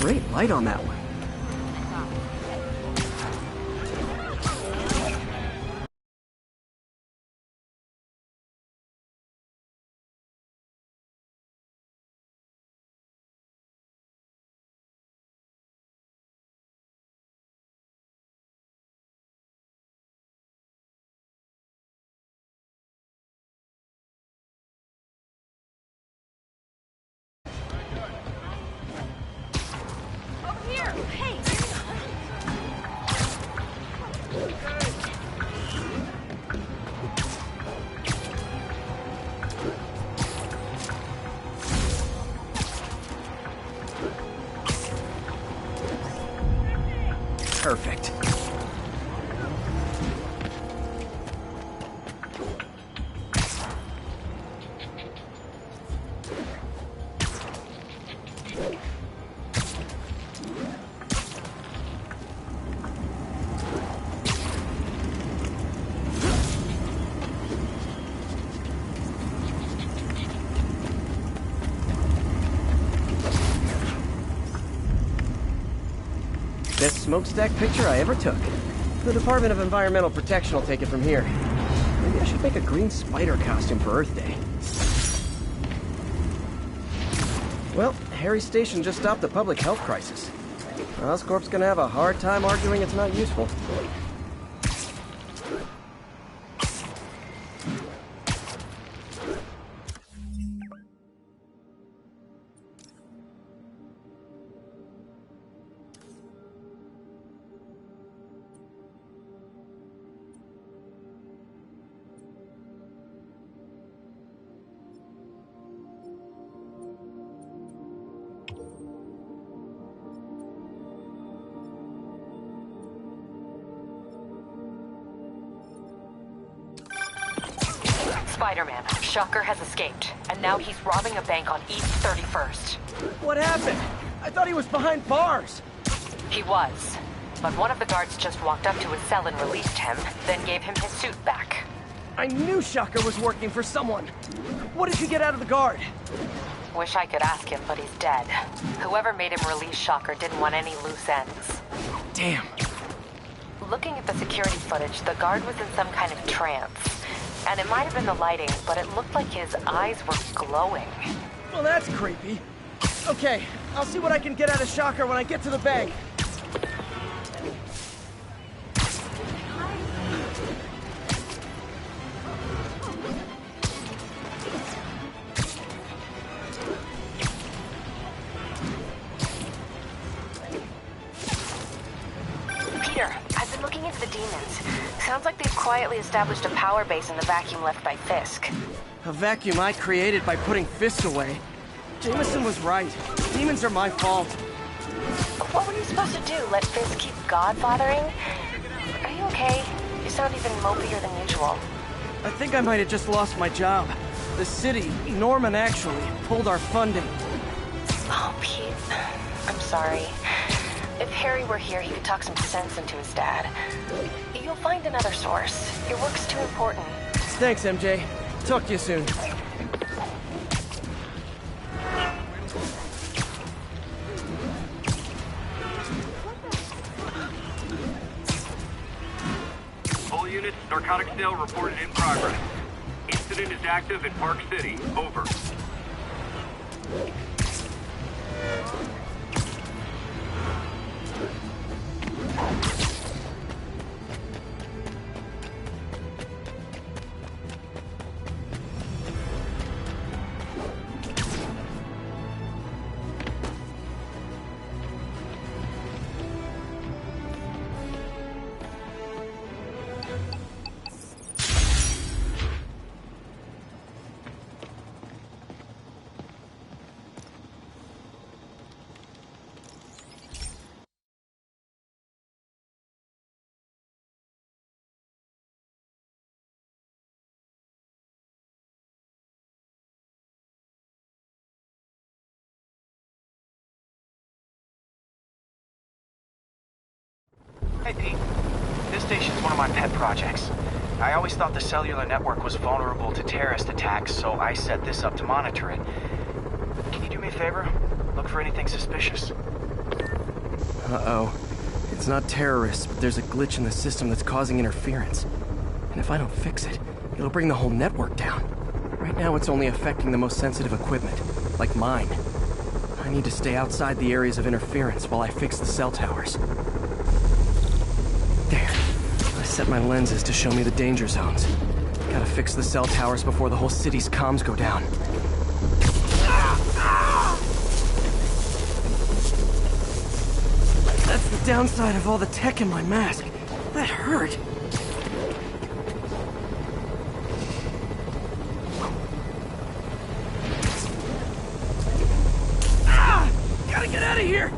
Great light on that one. Perfect. Best smokestack picture I ever took. The Department of Environmental Protection will take it from here. Maybe I should make a green spider costume for Earth Day. Well, Harry's station just stopped the public health crisis. Oscorp's gonna have a hard time arguing it's not useful. Spider-Man, Shocker has escaped, and now he's robbing a bank on East 31st. What happened? I thought he was behind bars. He was, but one of the guards just walked up to his cell and released him, then gave him his suit back. I knew Shocker was working for someone. What did he get out of the guard? Wish I could ask him, but he's dead. Whoever made him release Shocker didn't want any loose ends. Damn. Looking at the security footage, the guard was in some kind of trance. And it might have been the lighting, but it looked like his eyes were glowing. Well, that's creepy. Okay, I'll see what I can get out of Shocker when I get to the bank. Peter, I've been looking into the demons. Sounds like they've quietly established a power base in the vacuum left by Fisk. A vacuum I created by putting Fisk away. Jameson was right. Demons are my fault. What were you supposed to do? Let Fisk keep godfathering? Are you okay? You sound even mopier than usual. I think I might have just lost my job. The city, Norman actually, pulled our funding. Oh, Pete. I'm sorry. If Harry were here, he could talk some sense into his dad. You'll find another source. Your work's too important. Thanks, MJ. Talk to you soon. All units, narcotic sale reported in progress. Incident is active in Park City. Over. Hey, Pete. This station's one of my pet projects. I always thought the cellular network was vulnerable to terrorist attacks, so I set this up to monitor it. Can you do me a favor? Look for anything suspicious. Uh-oh. It's not terrorists, but there's a glitch in the system that's causing interference. And if I don't fix it, it'll bring the whole network down. Right now, it's only affecting the most sensitive equipment, like mine. I need to stay outside the areas of interference while I fix the cell towers. There. I set my lenses to show me the danger zones. Gotta fix the cell towers before the whole city's comms go down. That's the downside of all the tech in my mask. That hurt. Gotta get out of here!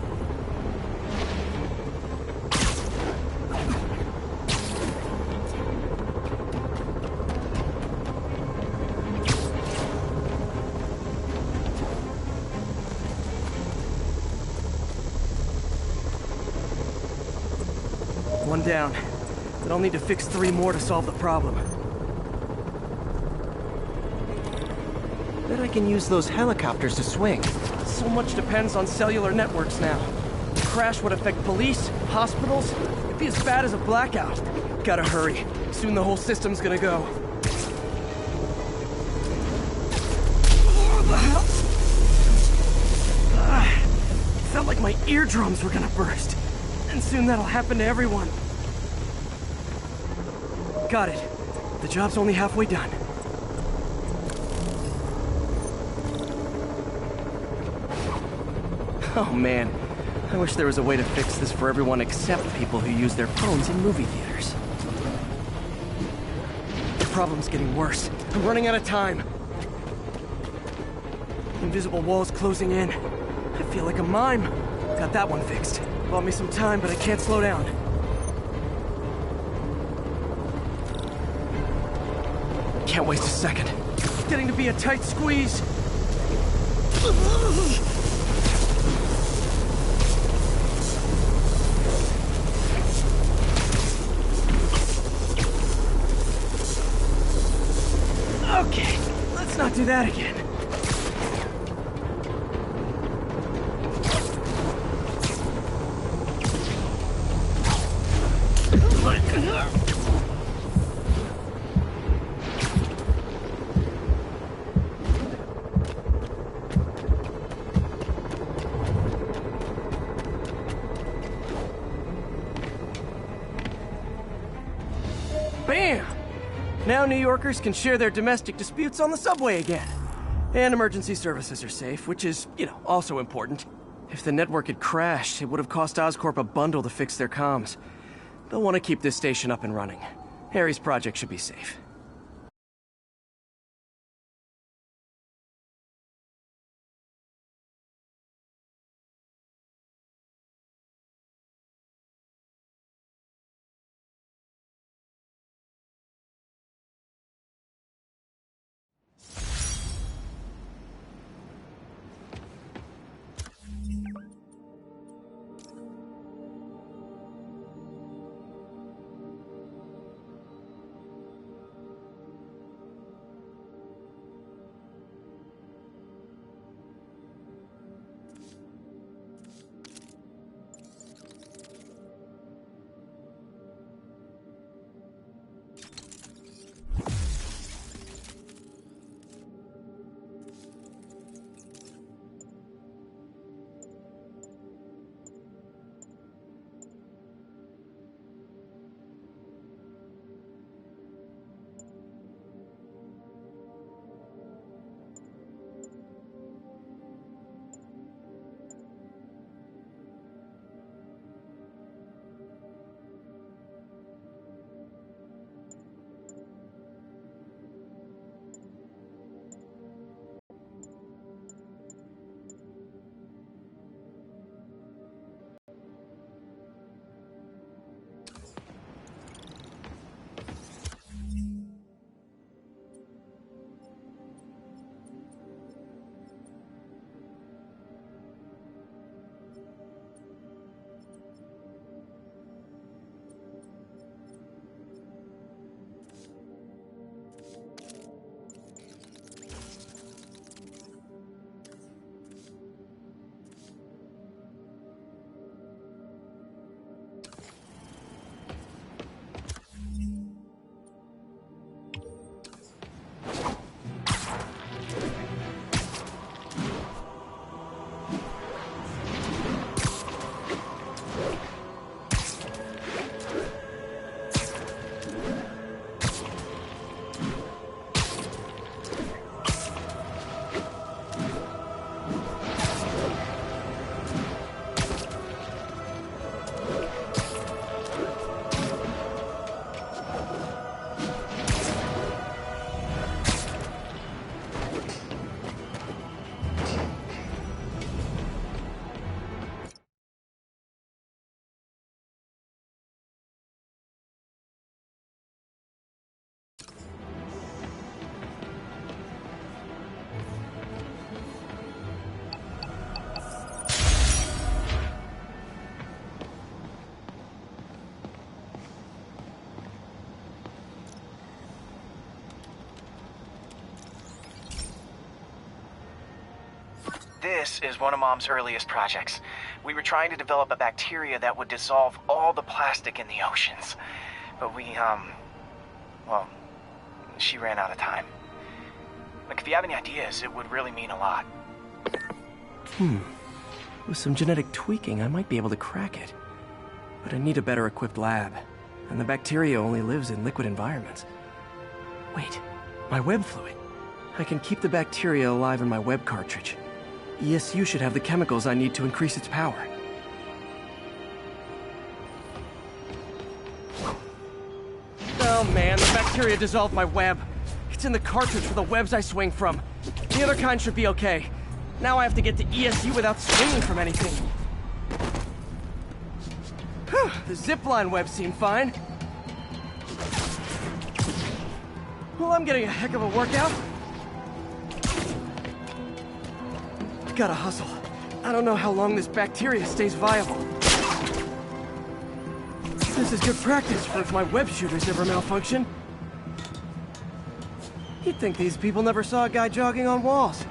One down, but I'll need to fix 3 more to solve the problem. Bet I can use those helicopters to swing. So much depends on cellular networks now. A crash would affect police, hospitals. It'd be as bad as a blackout. Gotta hurry. Soon the whole system's gonna go. What the hell? Felt like my eardrums were gonna burst. And soon that'll happen to everyone. Got it. The job's only halfway done. Oh man, I wish there was a way to fix this for everyone except people who use their phones in movie theaters. The problem's getting worse. I'm running out of time. Invisible walls closing in. I feel like a mime. Got that one fixed. Bought me some time, but I can't slow down. Can't waste a second. It's getting to be a tight squeeze. Okay, let's not do that again. Bam! Now New Yorkers can share their domestic disputes on the subway again. And emergency services are safe, which is, also important. If the network had crashed, it would have cost Oscorp a bundle to fix their comms. They'll want to keep this station up and running. Harry's project should be safe. This is one of Mom's earliest projects. We were trying to develop a bacteria that would dissolve all the plastic in the oceans. But well, she ran out of time. Like, if you have any ideas, it would really mean a lot. With some genetic tweaking, I might be able to crack it. But I need a better equipped lab. And the bacteria only lives in liquid environments. Wait, my web fluid. I can keep the bacteria alive in my web cartridge. ESU should have the chemicals I need to increase its power. Oh man, the bacteria dissolved my web. It's in the cartridge for the webs I swing from. The other kind should be okay. Now I have to get to ESU without swinging from anything. Whew, the zipline webs seem fine. Well, I'm getting a heck of a workout. Gotta hustle. I don't know how long this bacteria stays viable. This is good practice for if my web shooters ever malfunction. You'd think these people never saw a guy jogging on walls.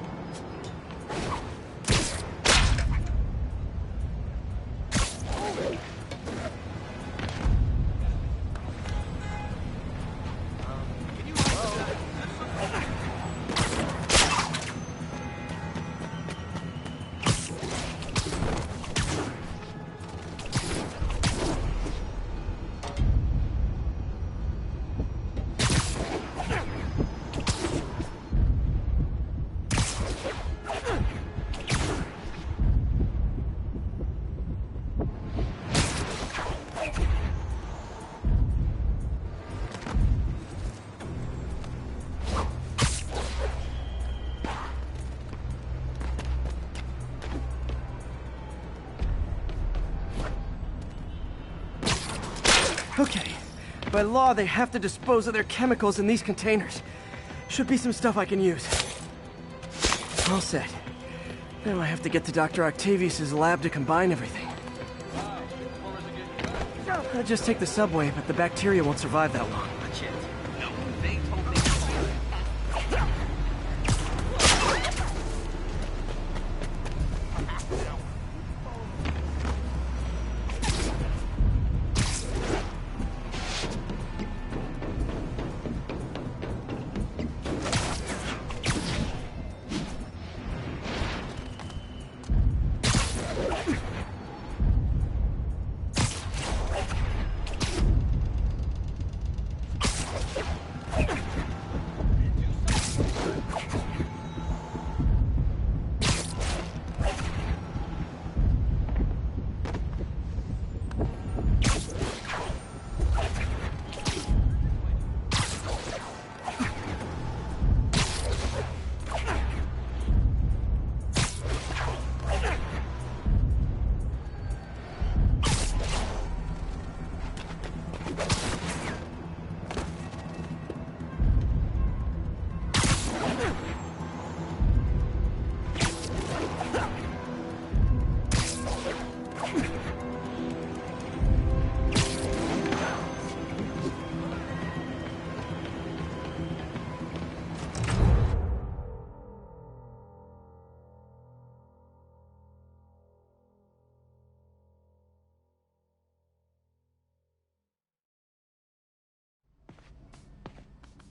Okay. By law, they have to dispose of their chemicals in these containers. Should be some stuff I can use. All set. Now I have to get to Dr. Octavius's lab to combine everything. I'll just take the subway, but the bacteria won't survive that long.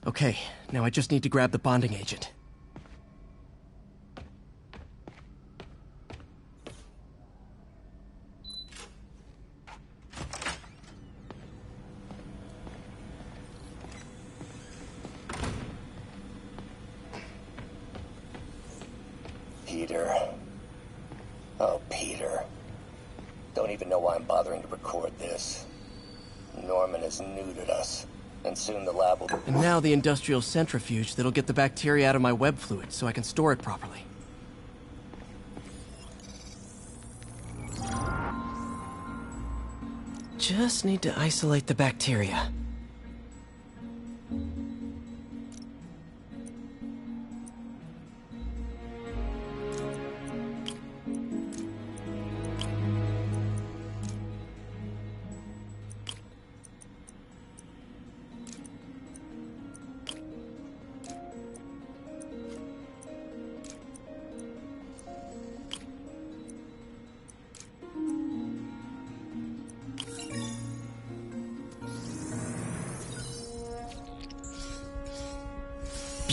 Okay, now I just need to grab the bonding agent. Peter. Oh, Peter. Don't even know why I'm bothering to record this. Norman has neutered us. And soon the lab will... And now the industrial centrifuge that'll get the bacteria out of my web fluid so I can store it properly. Just need to isolate the bacteria.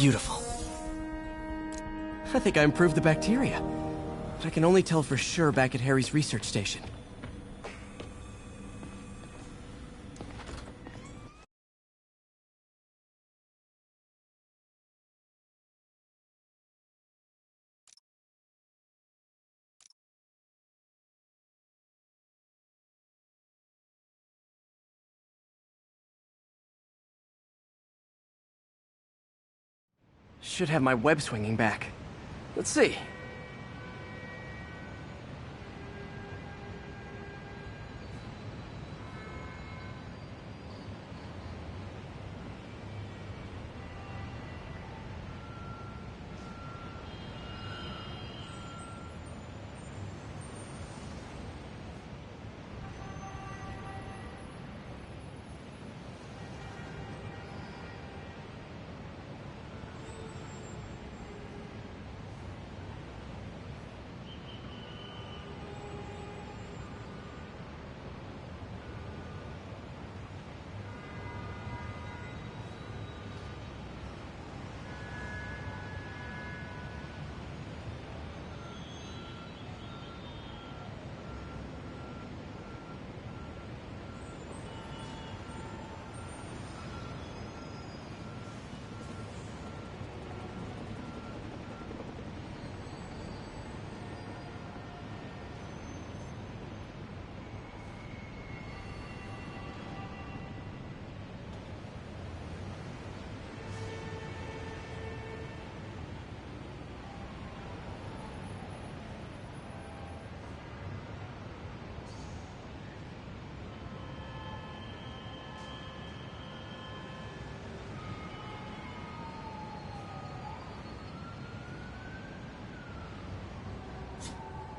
beautiful. I think I improved the bacteria. But I can only tell for sure back at Harry's research station. Should have my web swinging back. Let's see.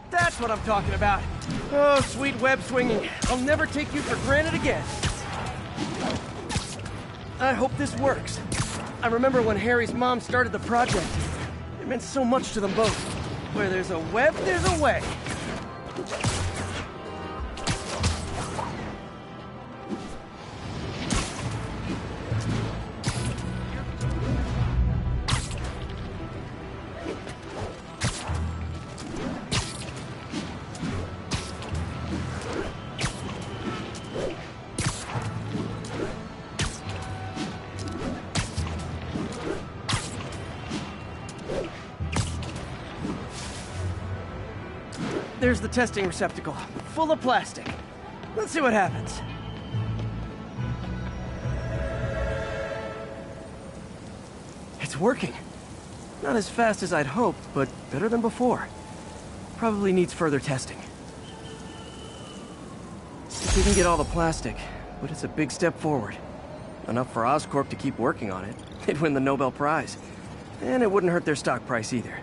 That's what I'm talking about. Oh, sweet web swinging. I'll never take you for granted again. I hope this works. I remember when Harry's mom started the project. It meant so much to them both. Where there's a web, there's a way. There's the testing receptacle, full of plastic. Let's see what happens. It's working. Not as fast as I'd hoped, but better than before. Probably needs further testing. If we can get all the plastic, but it's a big step forward. Enough for Oscorp to keep working on it. They'd win the Nobel Prize. And it wouldn't hurt their stock price either.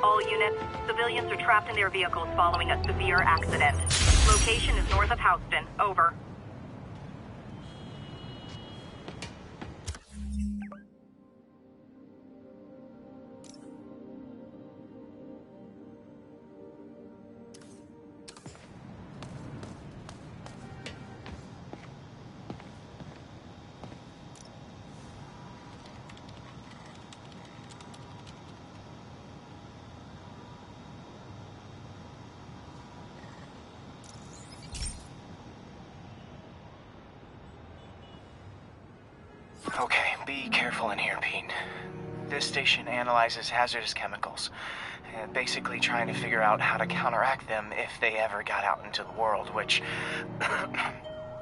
All units, civilians are trapped in their vehicles following a severe accident. Location is north of Houston. Over. Okay, be careful in here, Pete. This station analyzes hazardous chemicals, basically trying to figure out how to counteract them if they ever got out into the world, which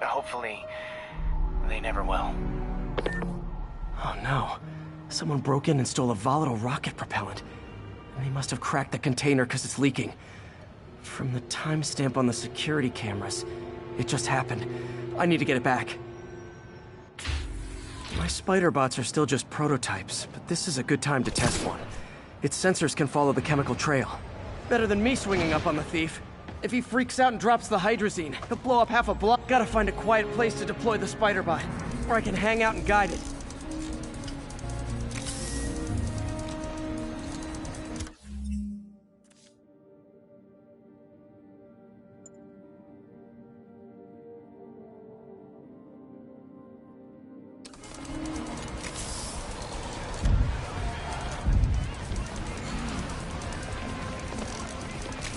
hopefully they never will. Oh no. Someone broke in and stole a volatile rocket propellant. And they must have cracked the container because it's leaking. From the timestamp on the security cameras, it just happened. I need to get it back. My spider bots are still just prototypes, but this is a good time to test one. Its sensors can follow the chemical trail. Better than me swinging up on the thief. If he freaks out and drops the hydrazine, he'll blow up half a block. Gotta find a quiet place to deploy the spider bot, where I can hang out and guide it.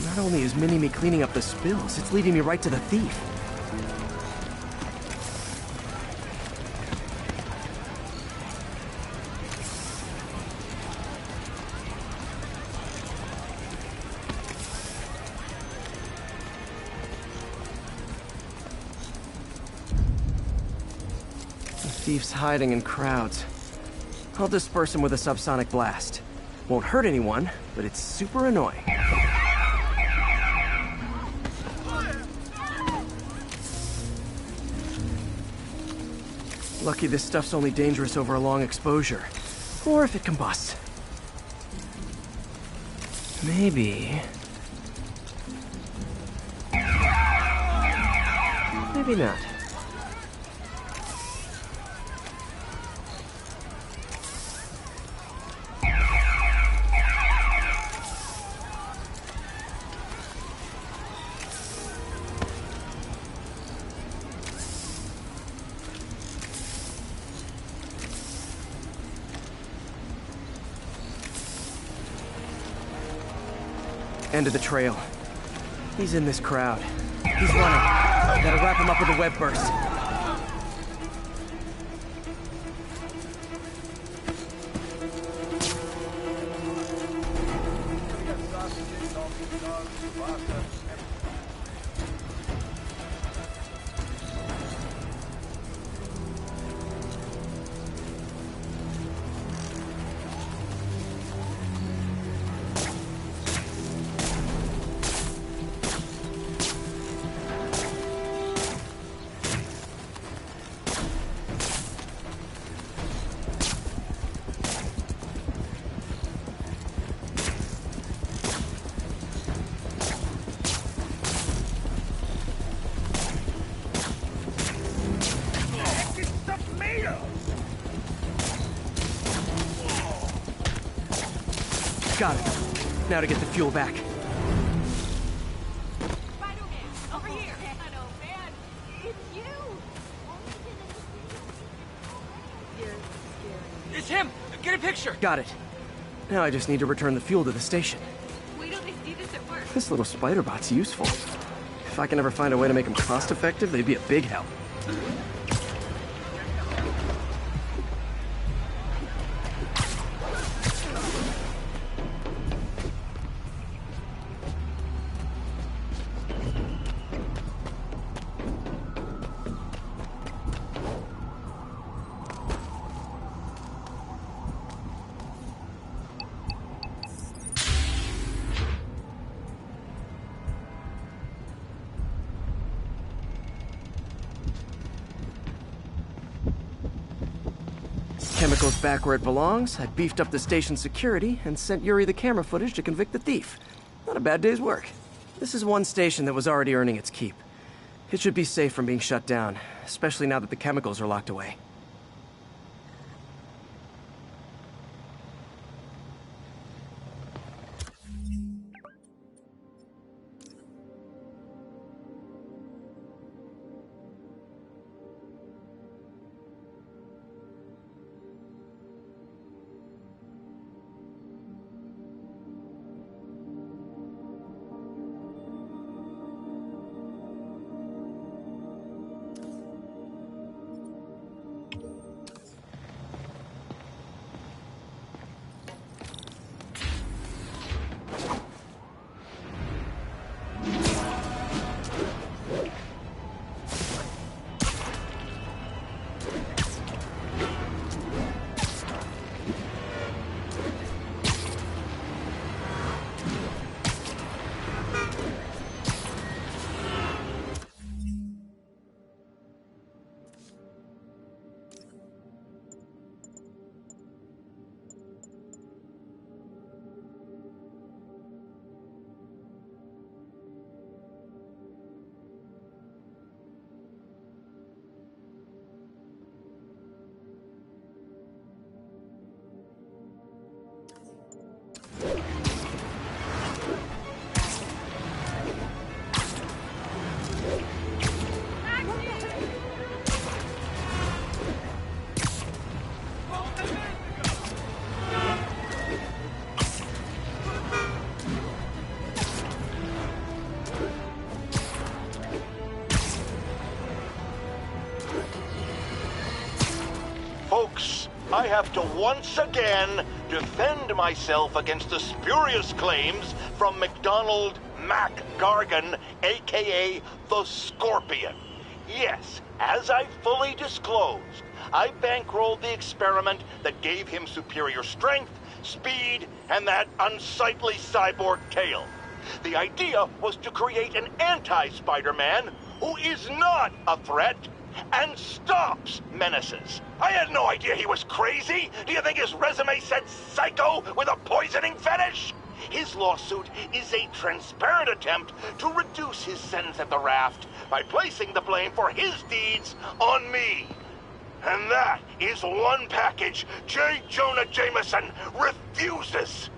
Not only is Mini-Me cleaning up the spills, it's leading me right to the thief. The thief's hiding in crowds. I'll disperse him with a subsonic blast. Won't hurt anyone, but it's super annoying. Lucky this stuff's only dangerous over a long exposure. Or if it combusts. Maybe... maybe not. End of the trail. He's in this crowd. He's running. Gotta wrap him up with a web burst. Got it. Now to get the fuel back. Spider-Man, over here. Oh man, it's you. You're scary. It's him! Get a picture! Got it. Now I just need to return the fuel to the station. Wait till they see this at work. This little spider bot's useful. If I can ever find a way to make them cost-effective, they'd be a big help. Chemicals back where it belongs. I beefed up the station security and sent Yuri the camera footage to convict the thief. Not a bad day's work. This is one station that was already earning its keep. It should be safe from being shut down, especially now that the chemicals are locked away. I have to once again defend myself against the spurious claims from McDonald Mac Gargan, aka the Scorpion. Yes, as I fully disclosed, I bankrolled the experiment that gave him superior strength, speed, and that unsightly cyborg tail. The idea was to create an anti-Spider-Man who is not a threat and stops menaces. I had no idea he was crazy. Do you think his resume said psycho with a poisoning fetish? His lawsuit is a transparent attempt to reduce his sentence at the raft by placing the blame for his deeds on me. And that is one package J. Jonah Jameson refuses.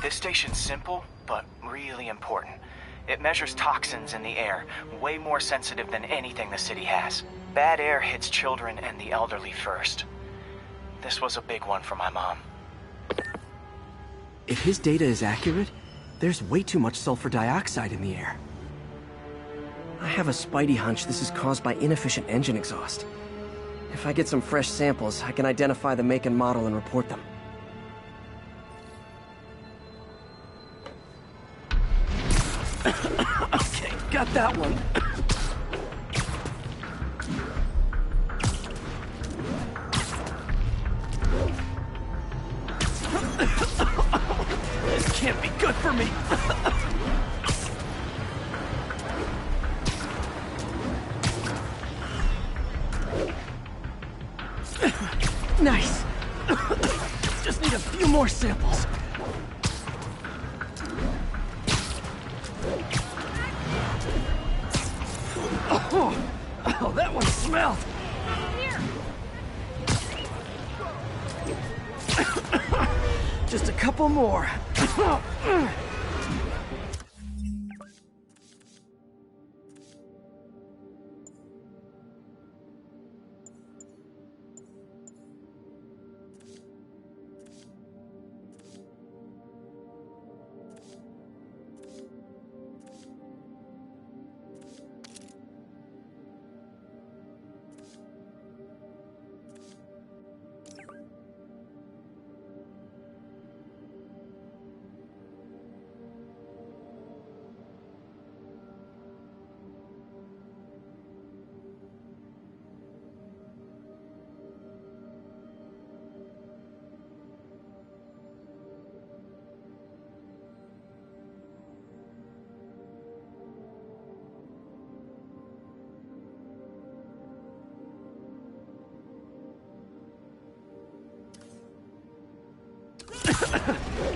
This station's simple, but really important. It measures toxins in the air, way more sensitive than anything the city has. Bad air hits children and the elderly first. This was a big one for my mom. If his data is accurate, there's way too much sulfur dioxide in the air. I have a spidey hunch this is caused by inefficient engine exhaust. If I get some fresh samples, I can identify the make and model and report them. Okay, got that one. This can't be good for me. Nice. Just need a few more samples. Oh, that one smelled. Just a couple more.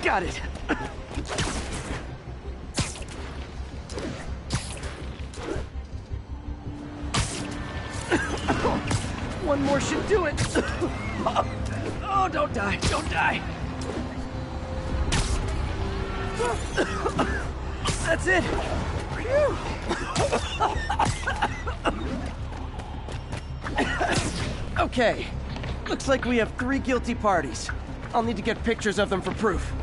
Got it. One more should do it. Oh, don't die, don't die. That's it. Phew. Okay, looks like we have 3 guilty parties. I'll need to get pictures of them for proof.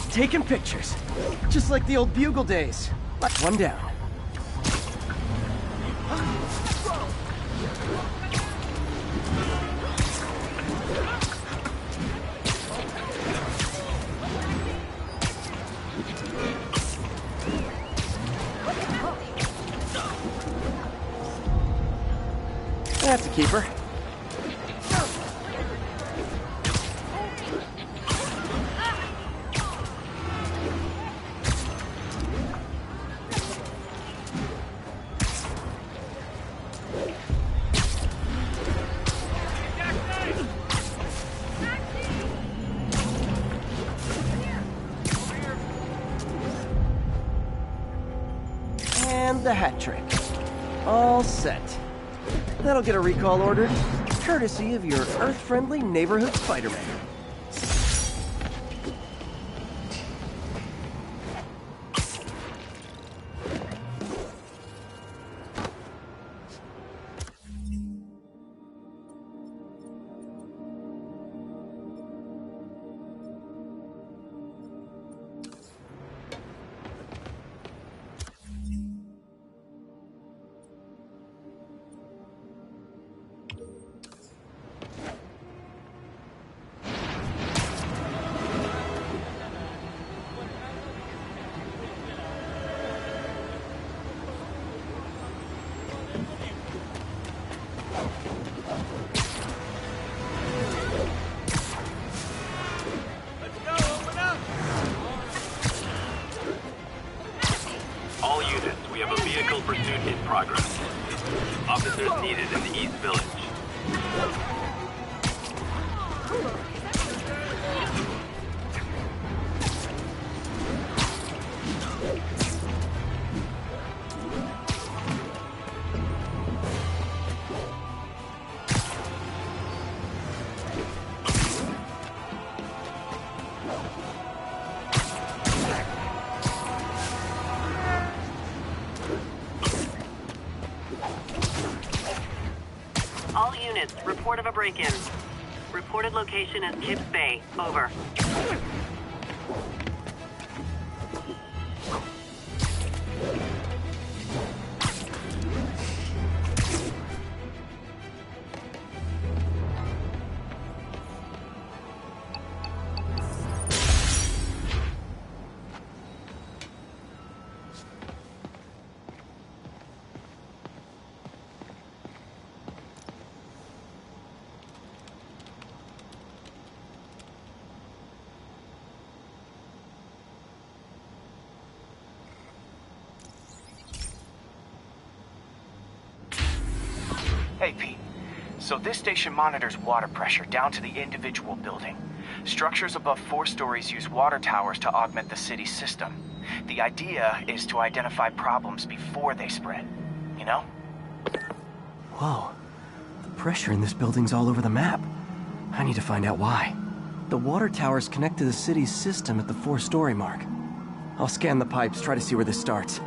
Taking pictures, just like the old Bugle days. One down. That's a keeper. And the hat trick. All set. That'll get a recall ordered, courtesy of your Earth-friendly neighborhood Spider-Man. All units, we have a vehicle pursuit in progress. Officers needed in the East Village. All units, report of a break-in. Reported location is Kips Bay. Over. Hey, Pete. So this station monitors water pressure down to the individual building. Structures above 4 stories use water towers to augment the city's system. The idea is to identify problems before they spread, you know? Whoa. The pressure in this building's all over the map. I need to find out why. The water towers connect to the city's system at the 4-story mark. I'll scan the pipes, try to see where this starts.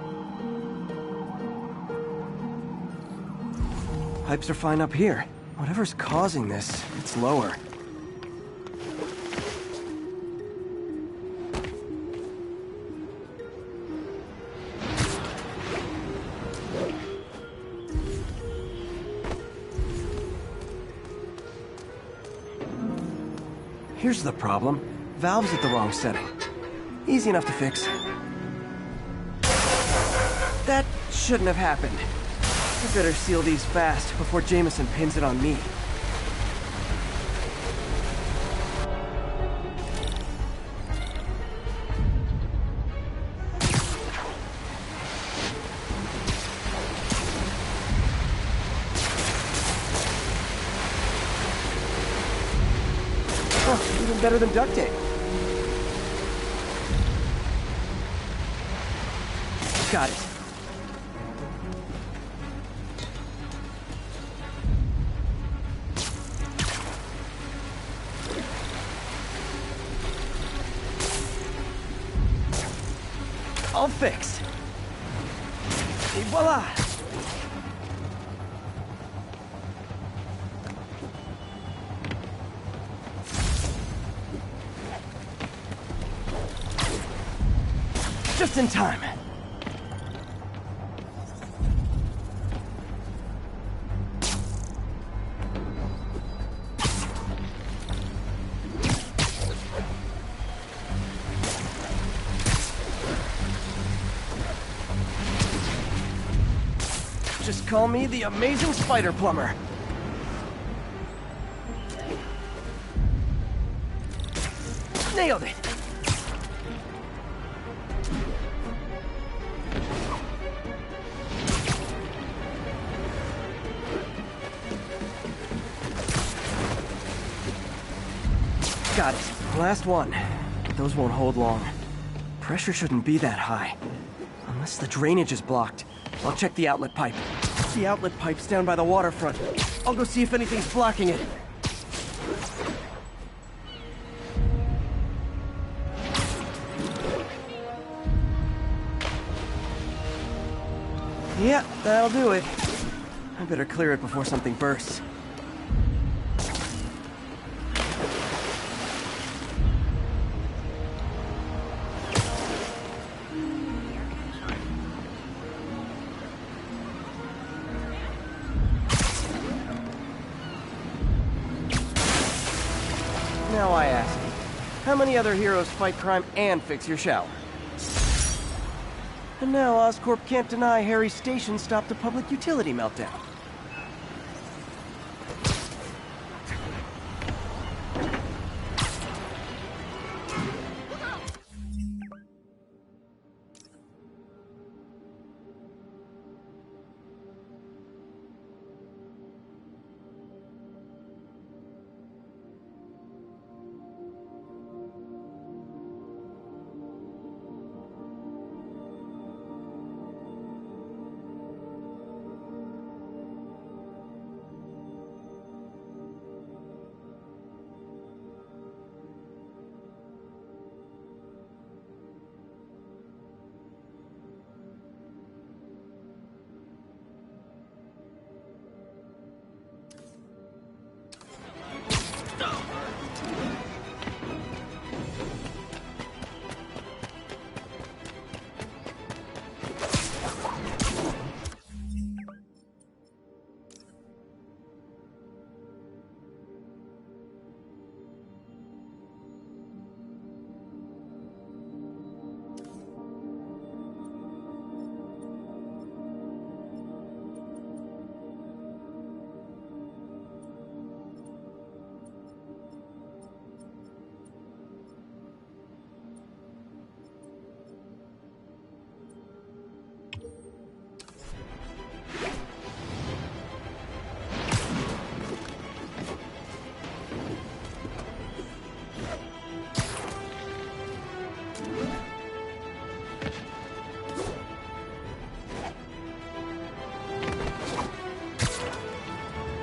Pipes are fine up here. Whatever's causing this, it's lower. Here's the problem. Valve's at the wrong setting. Easy enough to fix. That shouldn't have happened. I better seal these fast before Jameson pins it on me. Oh, even better than duct tape. Got it. All fixed. Et voila! Just in time. Just call me the amazing spider plumber. Nailed it! Got it. Last one. Those won't hold long. Pressure shouldn't be that high. Unless the drainage is blocked. I'll check the outlet pipe. The outlet pipe's down by the waterfront. I'll go see if anything's blocking it. Yeah, that'll do it. I better clear it before something bursts. Now I ask, how many other heroes fight crime and fix your shower? And now Oscorp can't deny Harry's station stopped a public utility meltdown.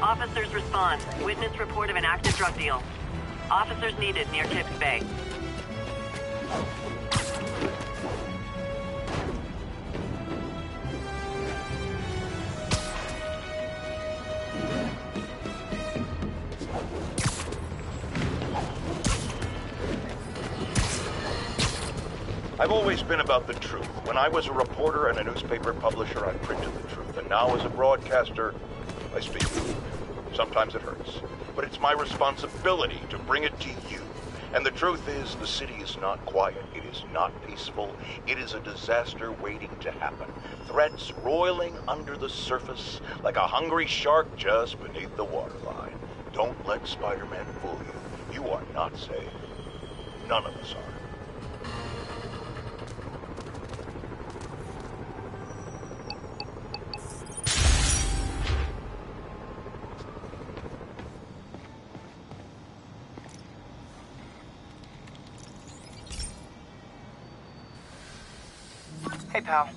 Officers respond. Witness report of an active drug deal. Officers needed near Tips Bay. I've always been about the truth. When I was a reporter and a newspaper publisher, I printed the truth. And now as a broadcaster, I speak the truth. Sometimes it hurts. But it's my responsibility to bring it to you. And the truth is, the city is not quiet. It is not peaceful. It is a disaster waiting to happen. Threats roiling under the surface like a hungry shark just beneath the waterline. Don't let Spider-Man fool you. You are not safe. None of us are. Hey, pal.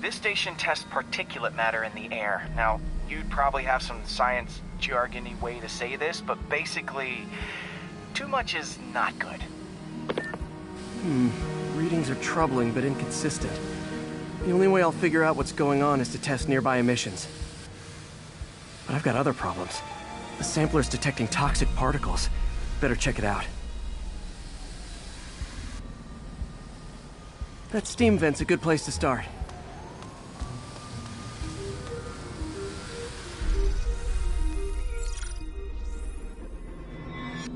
This station tests particulate matter in the air. Now, you'd probably have some science jargony way to say this, but basically, too much is not good. Readings are troubling but inconsistent. The only way I'll figure out what's going on is to test nearby emissions. But I've got other problems. The sampler's detecting toxic particles. Better check it out. That steam vent's a good place to start.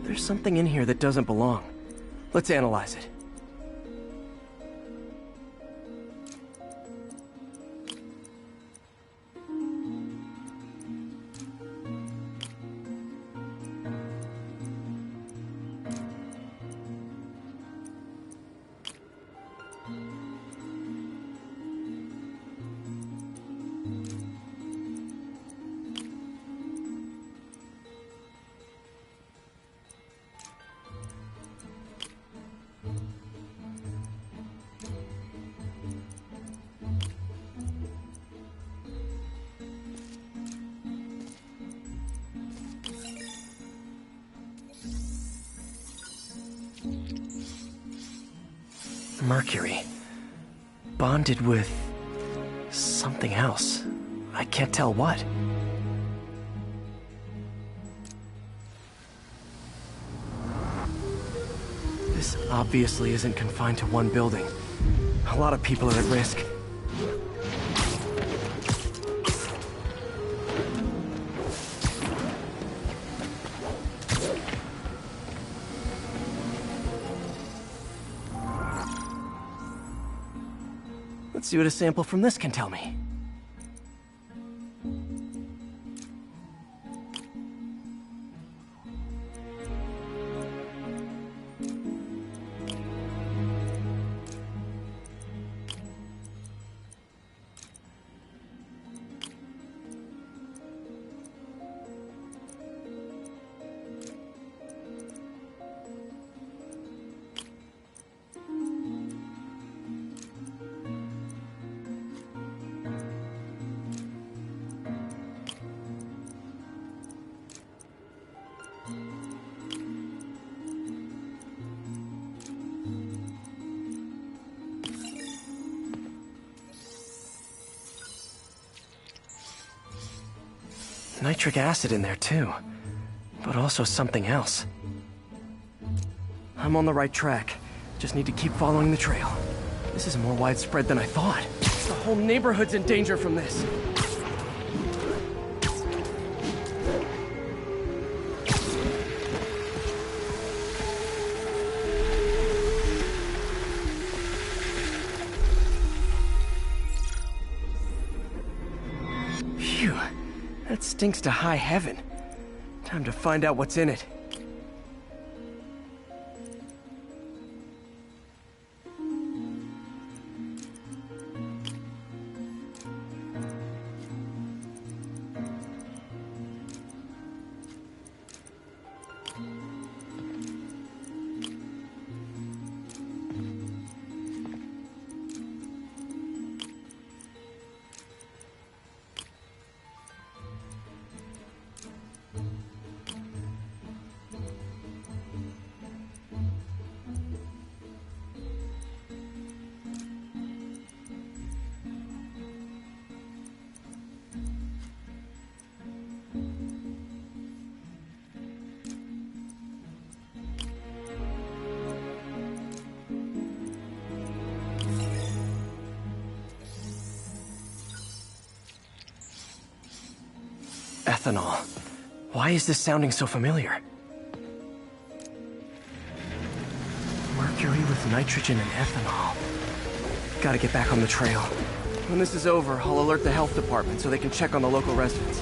There's something in here that doesn't belong. Let's analyze it. Mercury. Bonded with... something else. I can't tell what. This obviously isn't confined to one building. A lot of people are at risk. Let's see what a sample from this can tell me. Nitric acid in there too, but also something else. I'm on the right track. Just need to keep following the trail. This is more widespread than I thought. The whole neighborhood's in danger from this. Phew. That stinks to high heaven. Time to find out what's in it. Ethanol. Why is this sounding so familiar? Mercury with nitrogen and ethanol. Gotta get back on the trail. When this is over, I'll alert the health department so they can check on the local residents.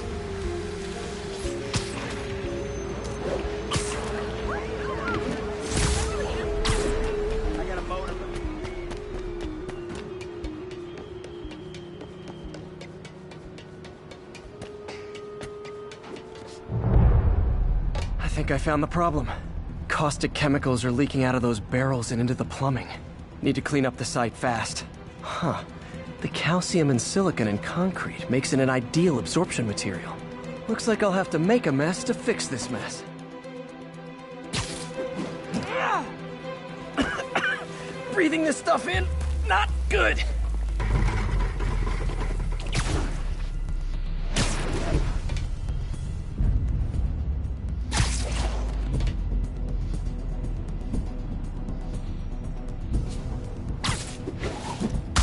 I think I found the problem. Caustic chemicals are leaking out of those barrels and into the plumbing. Need to clean up the site fast. Huh. The calcium and silicon in concrete makes it an ideal absorption material. Looks like I'll have to make a mess to fix this mess. Breathing this stuff in, not good.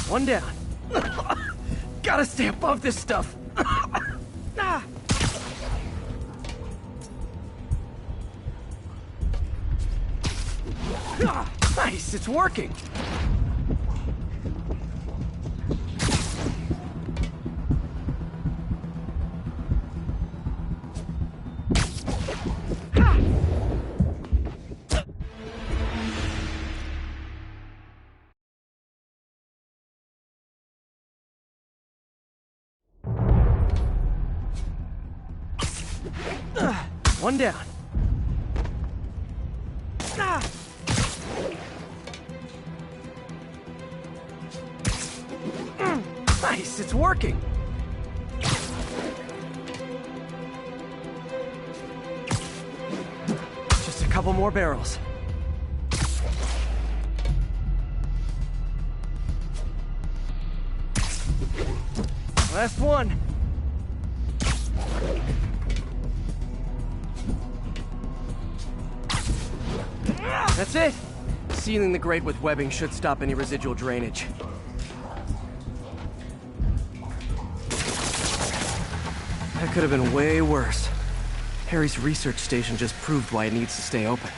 One down. Gotta stay above this stuff. Nice, it's working. One down. Nice, it's working. Just a couple more barrels. Last one. That's it. Sealing the grate with webbing should stop any residual drainage. That could have been way worse. Harry's research station just proved why it needs to stay open.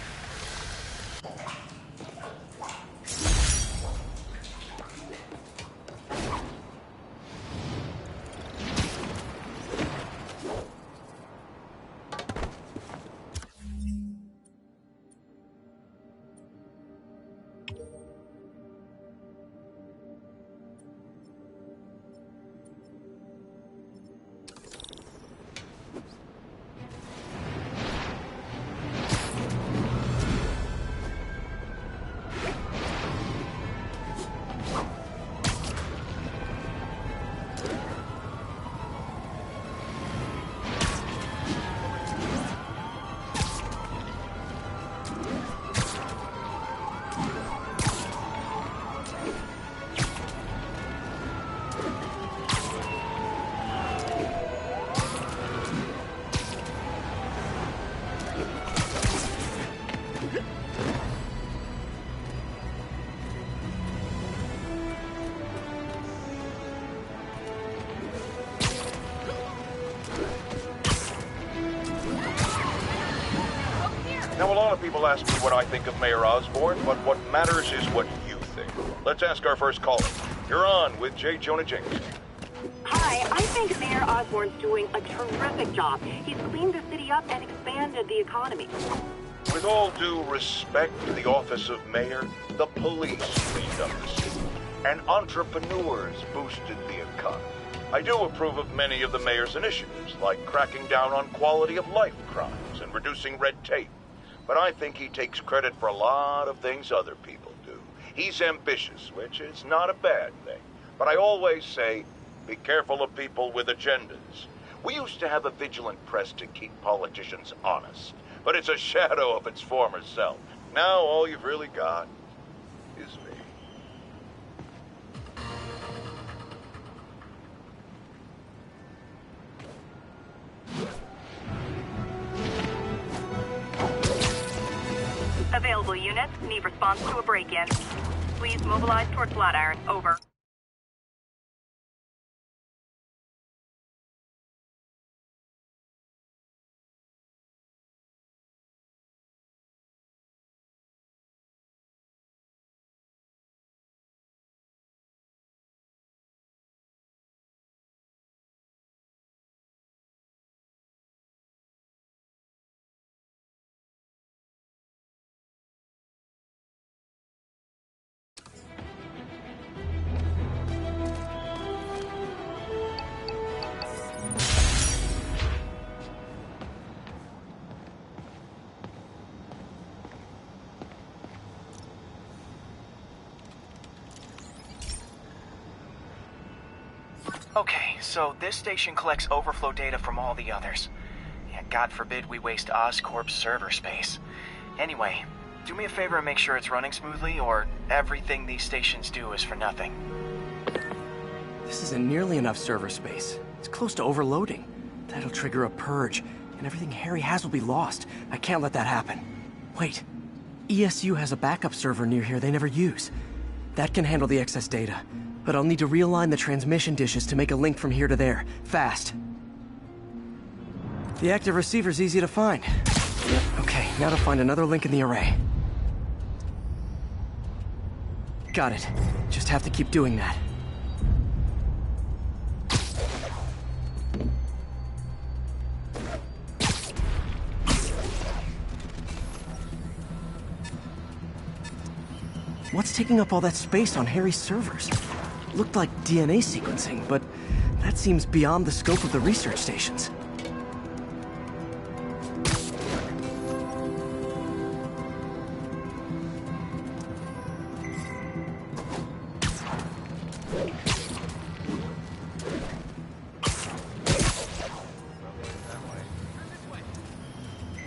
Now, a lot of people ask me what I think of Mayor Osborn, but what matters is what you think. Let's ask our first caller. You're on with J. Jonah Jameson. Hi, I think Mayor Osborn's doing a terrific job. He's cleaned the city up and expanded the economy. With all due respect to the office of mayor, the police cleaned up the city, and entrepreneurs boosted the economy. I do approve of many of the mayor's initiatives, like cracking down on quality of life crimes and reducing red tape. But I think he takes credit for a lot of things other people do. He's ambitious, which is not a bad thing. But I always say, be careful of people with agendas. We used to have a vigilant press to keep politicians honest, but it's a shadow of its former self. Now all you've really got is me. Available units need response to a break-in. Please mobilize toward Flatiron. Over. Okay, so this station collects overflow data from all the others. Yeah, God forbid we waste Oscorp's server space. Anyway, do me a favor and make sure it's running smoothly, or everything these stations do is for nothing. This isn't nearly enough server space. It's close to overloading. That'll trigger a purge, and everything Harry has will be lost. I can't let that happen. Wait, ESU has a backup server near here they never use. That can handle the excess data, but I'll need to realign the transmission dishes to make a link from here to there, fast. The active receiver's easy to find. Okay, now to find another link in the array. Got it. Just have to keep doing that. What's taking up all that space on Harry's servers? Looked like DNA sequencing, but that seems beyond the scope of the research stations.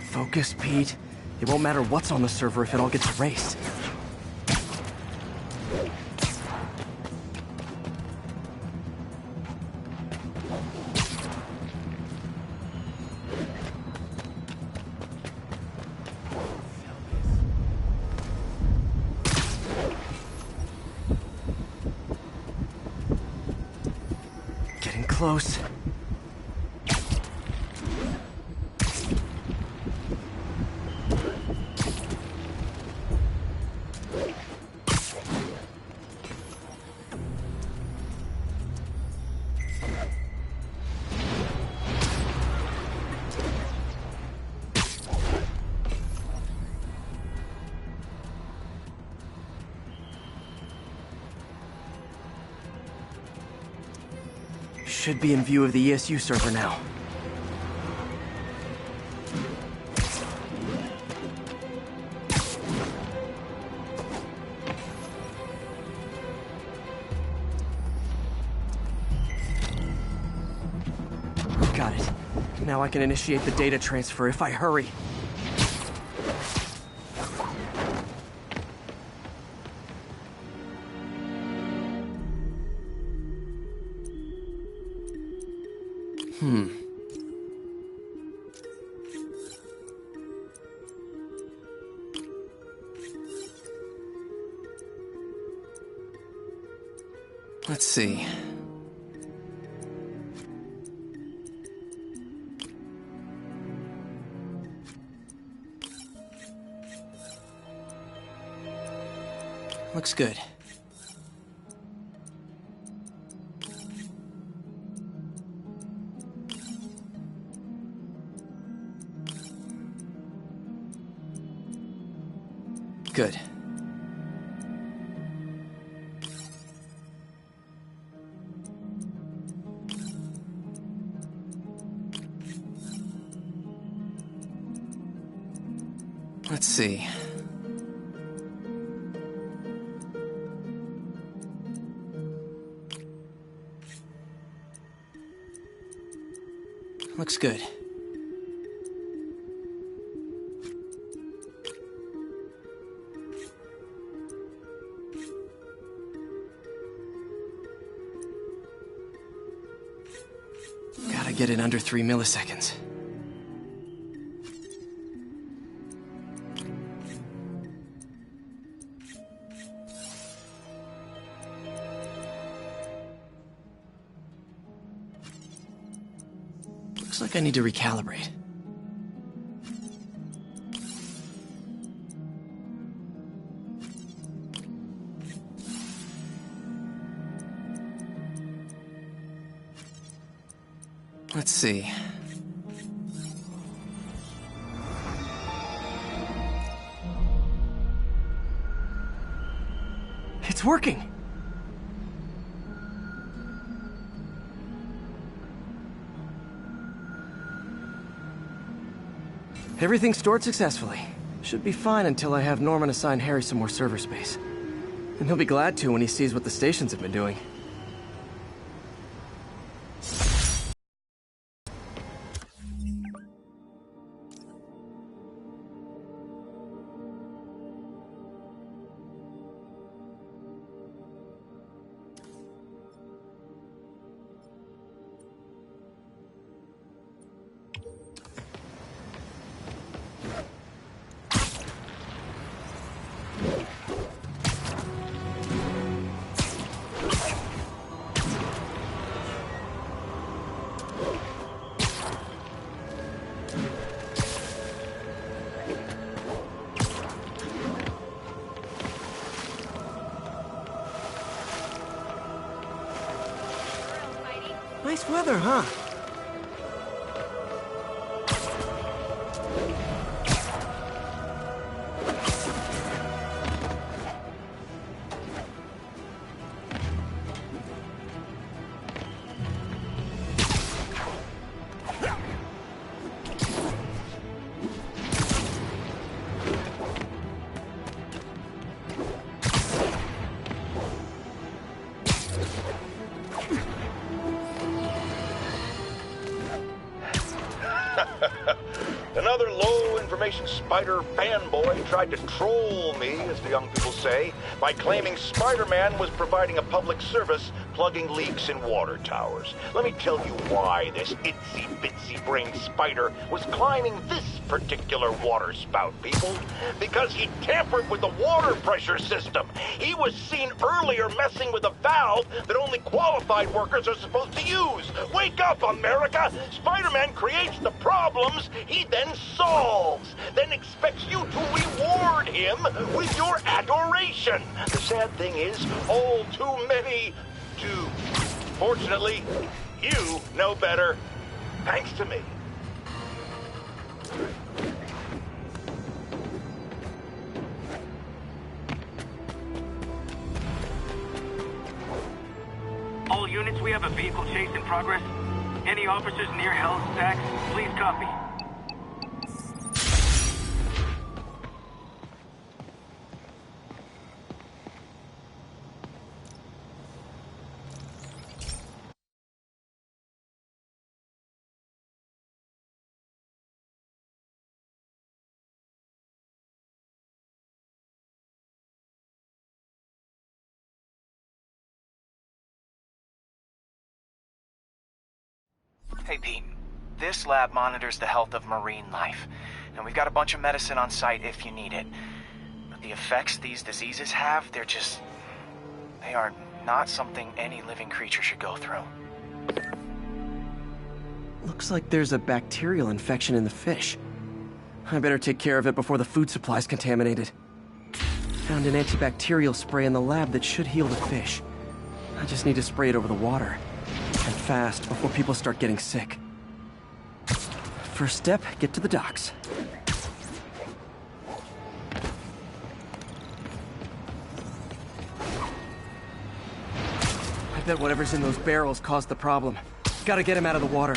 Focus, Pete. It won't matter what's on the server if it all gets erased. close. Should be in view of the ESU server now. Got it. Now I can initiate the data transfer if I hurry. Let's see. Looks good. Good. Let's see. Looks good. Gotta get it under 3 milliseconds. Looks like I need to recalibrate. Let's see. It's working! Everything stored successfully. Should be fine until I have Norman assign Harry some more server space. And he'll be glad to when he sees what the stations have been doing. Nice weather, huh? Another low-information Spider fanboy tried to troll me, as the young people say, by claiming Spider-Man was providing a public service plugging leaks in water towers. Let me tell you why this itsy-bitsy-brained spider was climbing this particular water spout, people. Because he tampered with the water pressure system. He was seen earlier messing with a valve that only qualified workers are supposed to use. Wake up, America! Spider-Man creates the problems he then solves, then expects you to reward him with your adoration. The sad thing is, all too many do. Fortunately, you know better. Thanks to me. All units, we have a vehicle chase in progress. Any officers near Hell's Stacks, please copy. Hey, Pete. This lab monitors the health of marine life, and we've got a bunch of medicine on site if you need it. But the effects these diseases have, they are not something any living creature should go through. Looks like there's a bacterial infection in the fish. I better take care of it before the food supply's contaminated. Found an antibacterial spray in the lab that should heal the fish. I just need to spray it over the water. And fast, before people start getting sick. First step, get to the docks. I bet whatever's in those barrels caused the problem. Gotta get him out of the water.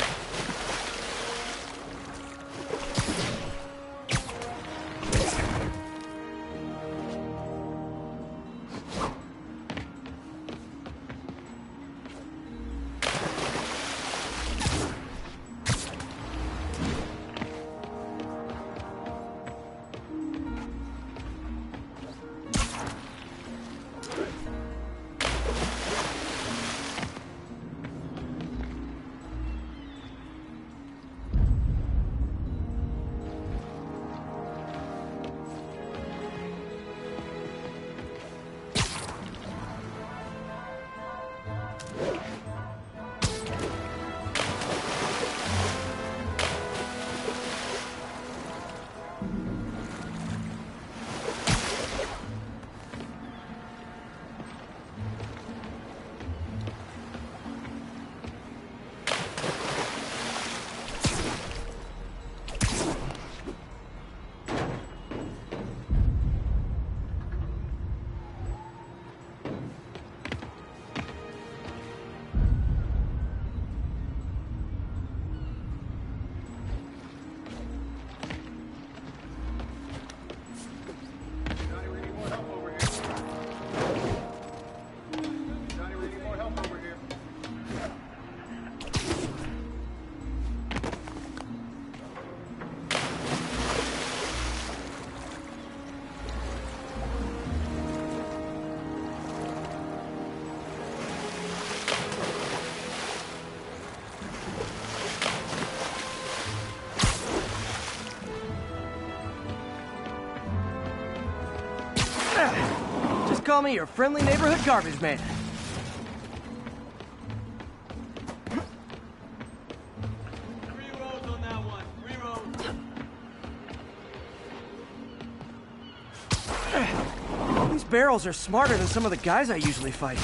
Just call me your friendly neighborhood garbage man. These barrels are smarter than some of the guys I usually fight.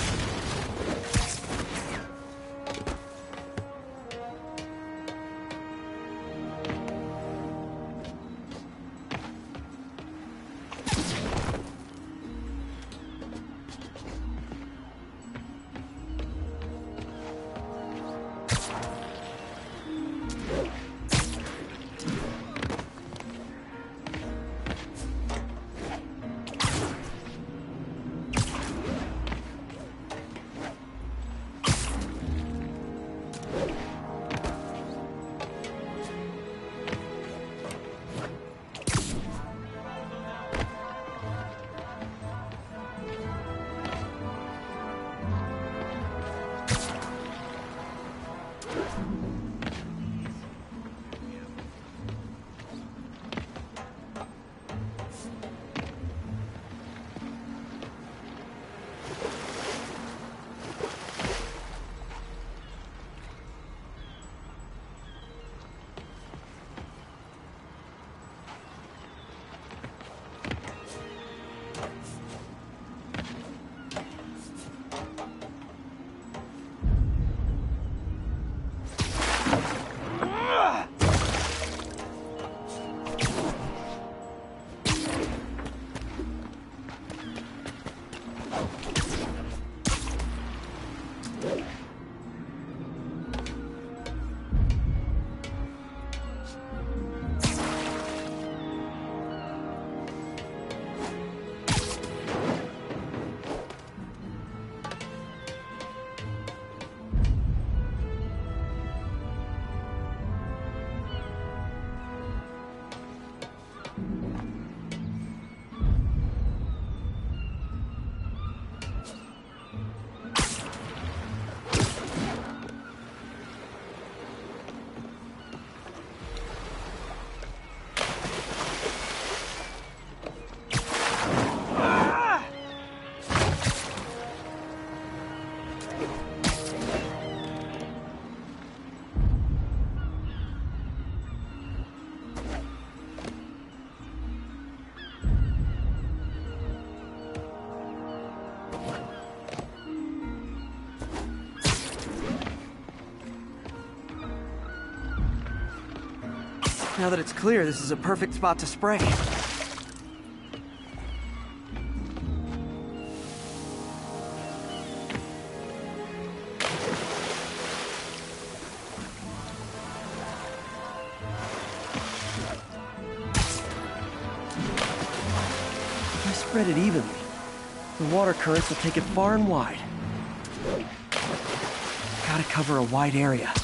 Now that it's clear, this is a perfect spot to spray. If I spread it evenly, the water currents will take it far and wide. Gotta cover a wide area.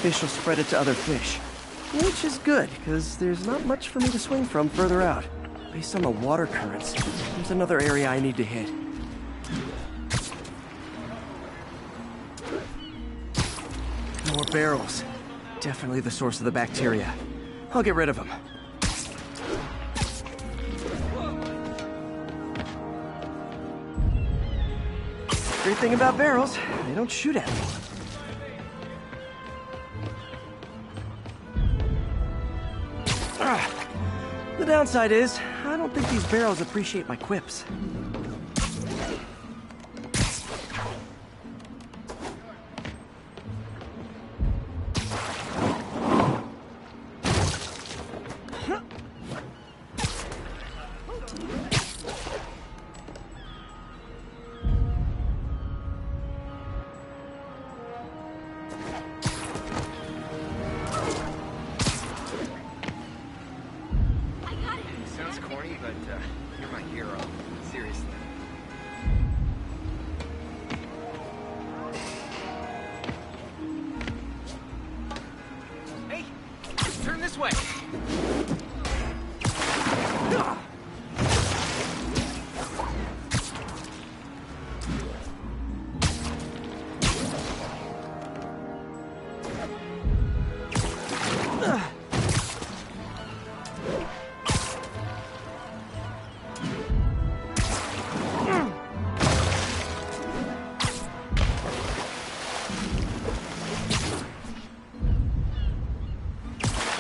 Fish will spread it to other fish. Which is good, because there's not much for me to swing from further out. Based on the water currents, there's another area I need to hit. More barrels. Definitely the source of the bacteria. I'll get rid of them. Great thing about barrels, they don't shoot at me. The downside is, I don't think these barrels appreciate my quips.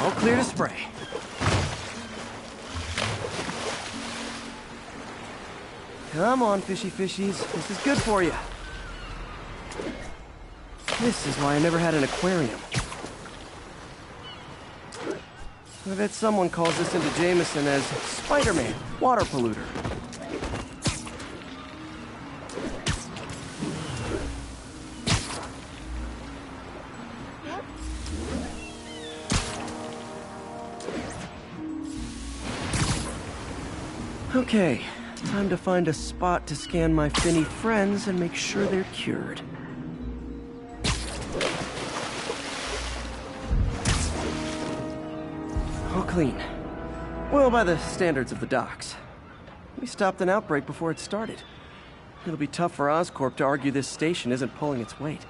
All clear to spray. Come on, fishy fishies. This is good for you. This is why I never had an aquarium. I bet someone calls this into Jameson as Spider-Man, water polluter. Okay, time to find a spot to scan my finny friends and make sure they're cured. All clean. Well, by the standards of the docks. We stopped an outbreak before it started. It'll be tough for Oscorp to argue this station isn't pulling its weight.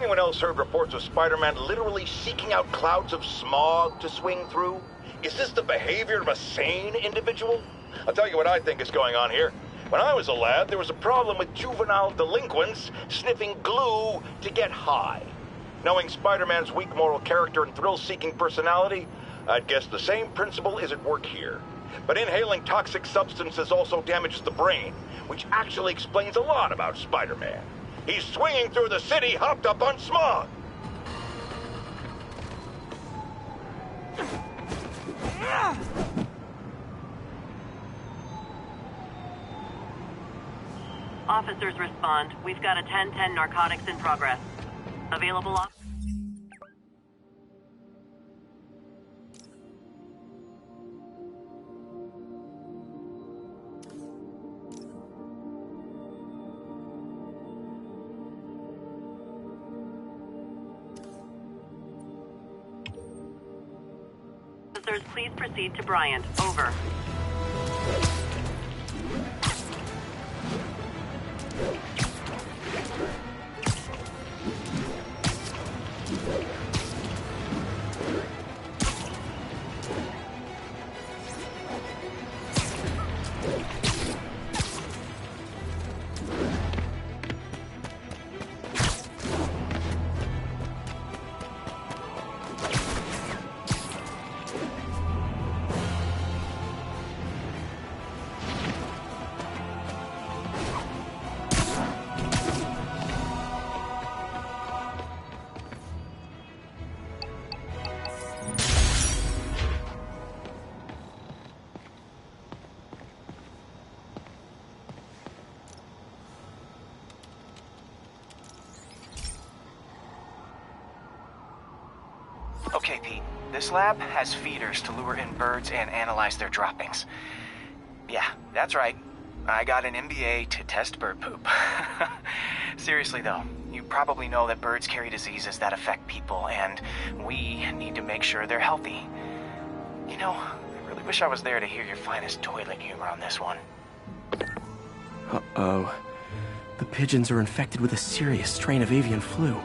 anyone else heard reports of Spider-Man literally seeking out clouds of smog to swing through? Is this the behavior of a sane individual? I'll tell you what I think is going on here. When I was a lad, there was a problem with juvenile delinquents sniffing glue to get high. Knowing Spider-Man's weak moral character and thrill-seeking personality, I'd guess the same principle is at work here. But inhaling toxic substances also damages the brain, which actually explains a lot about Spider-Man. He's swinging through the city hopped up on smog. Officers respond. We've got a 10-10 narcotics in progress. Available off. Officers, please proceed to Bryant. Over. Okay, Pete. This lab has feeders to lure in birds and analyze their droppings. Yeah, that's right. I got an MBA to test bird poop. Seriously though, you probably know that birds carry diseases that affect people, and we need to make sure they're healthy. You know, I really wish I was there to hear your finest toilet humor on this one. Uh-oh. The pigeons are infected with a serious strain of avian flu.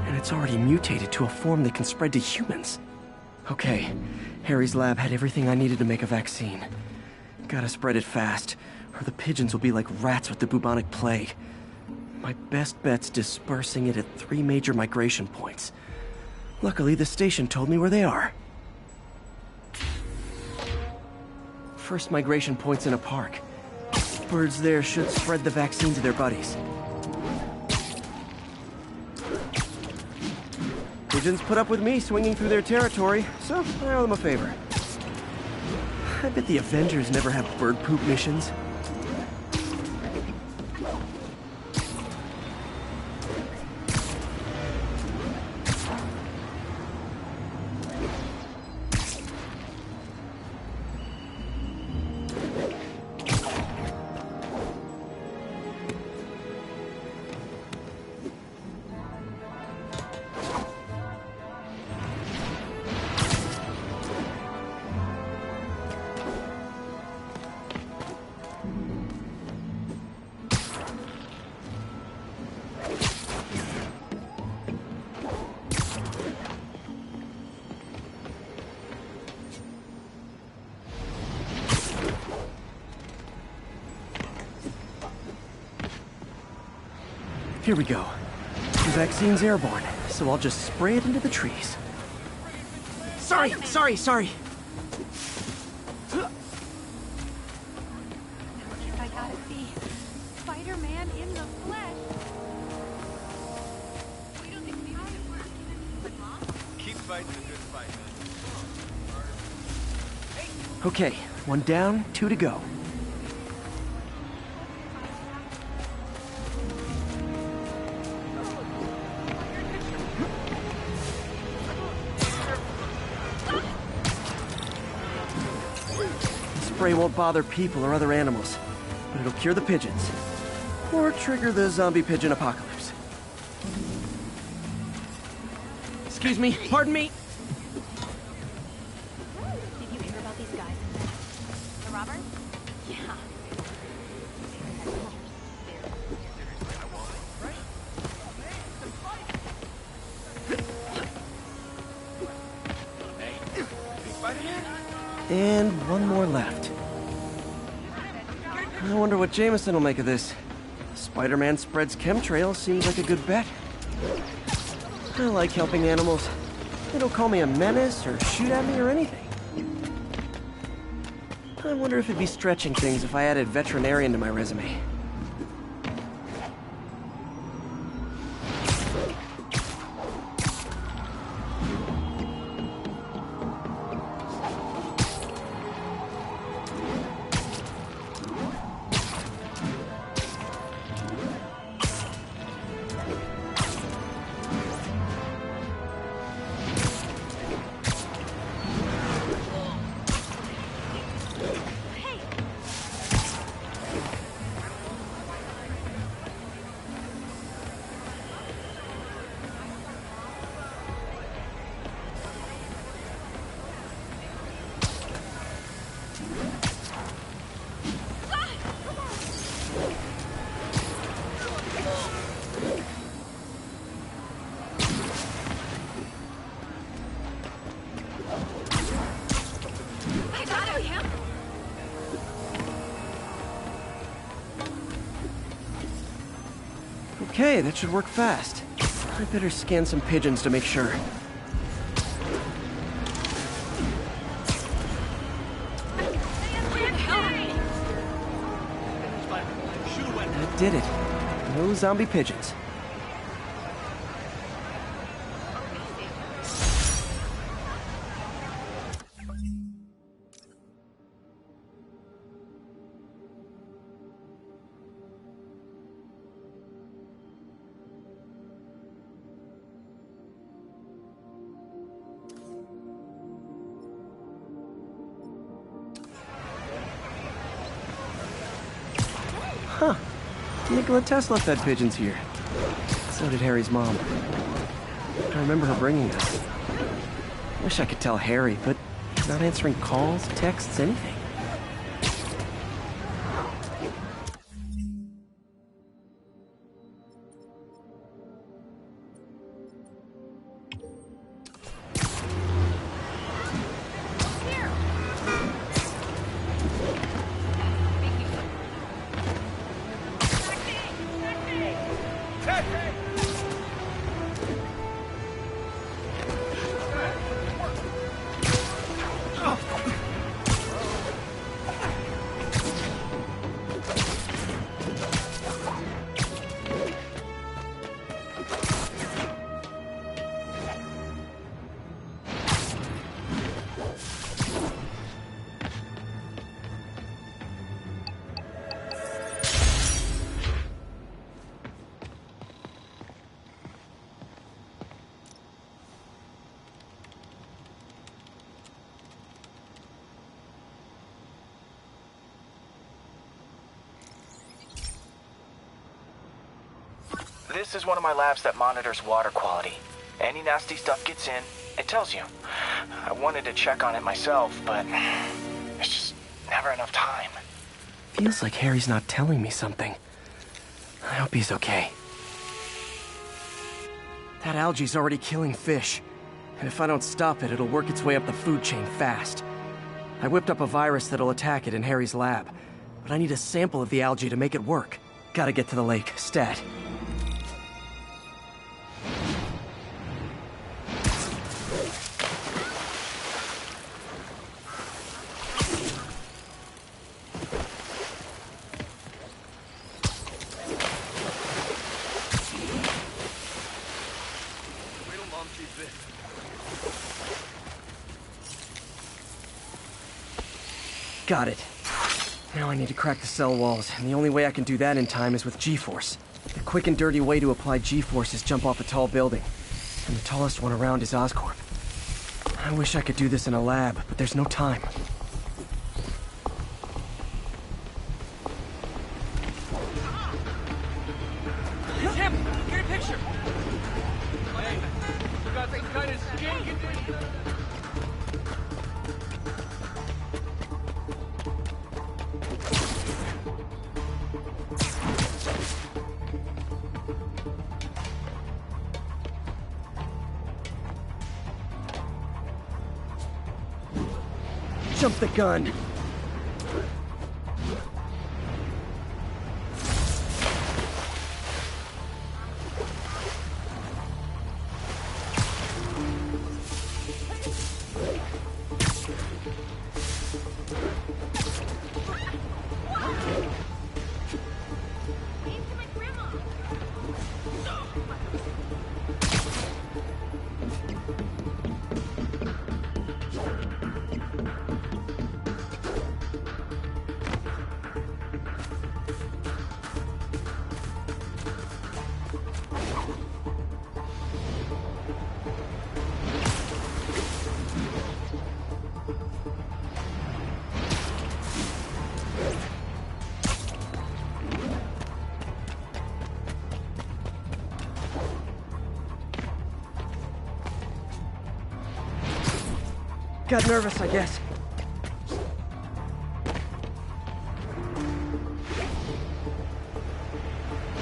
And it's already mutated to a form that can spread to humans. Okay, Harry's lab had everything I needed to make a vaccine. Gotta spread it fast, or the pigeons will be like rats with the bubonic plague. My best bet's dispersing it at 3 major migration points. Luckily, the station told me where they are. First migration point's in a park. Birds there should spread the vaccine to their buddies. Pigeons put up with me swinging through their territory, so I owe them a favor. I bet the Avengers never have bird poop missions. Here we go. The vaccine's airborne, so I'll just spray it into the trees. Sorry! I gotta see Spider-Man in the flesh. Keep fighting the good fight, man. Okay, 1 down, 2 to go. Spray won't bother people or other animals, but it'll cure the pigeons. Or trigger the zombie pigeon apocalypse. Excuse me, pardon me. Did you hear about these guys? The robbers? Yeah. And one more left. I wonder what Jameson will make of this. Spider-Man spreads chemtrails seems like a good bet. I like helping animals. They don't call me a menace or shoot at me or anything. I wonder if it'd be stretching things if I added veterinarian to my resume. Okay, that should work fast. I better scan some pigeons to make sure. That did it. No zombie pigeons. Huh. Nikola Tesla fed pigeons here. So did Harry's mom. I remember her bringing this. Wish I could tell Harry, but he's not answering calls, texts, anything. This is one of my labs that monitors water quality. Any nasty stuff gets in, it tells you. I wanted to check on it myself, but there's just never enough time. Feels like Harry's not telling me something. I hope he's okay. That algae's already killing fish. And if I don't stop it, it'll work its way up the food chain fast. I whipped up a virus that'll attack it in Harry's lab. But I need a sample of the algae to make it work. Gotta get to the lake, stat. Got it. Now I need to crack the cell walls, and the only way I can do that in time is with G-Force. The quick and dirty way to apply G-Force is jump off a tall building. And the tallest one around is Oscorp. I wish I could do this in a lab, but there's no time. It's him! Get a picture! Hey, you got some kind of skin condition? Jump the gun. Got nervous, I guess.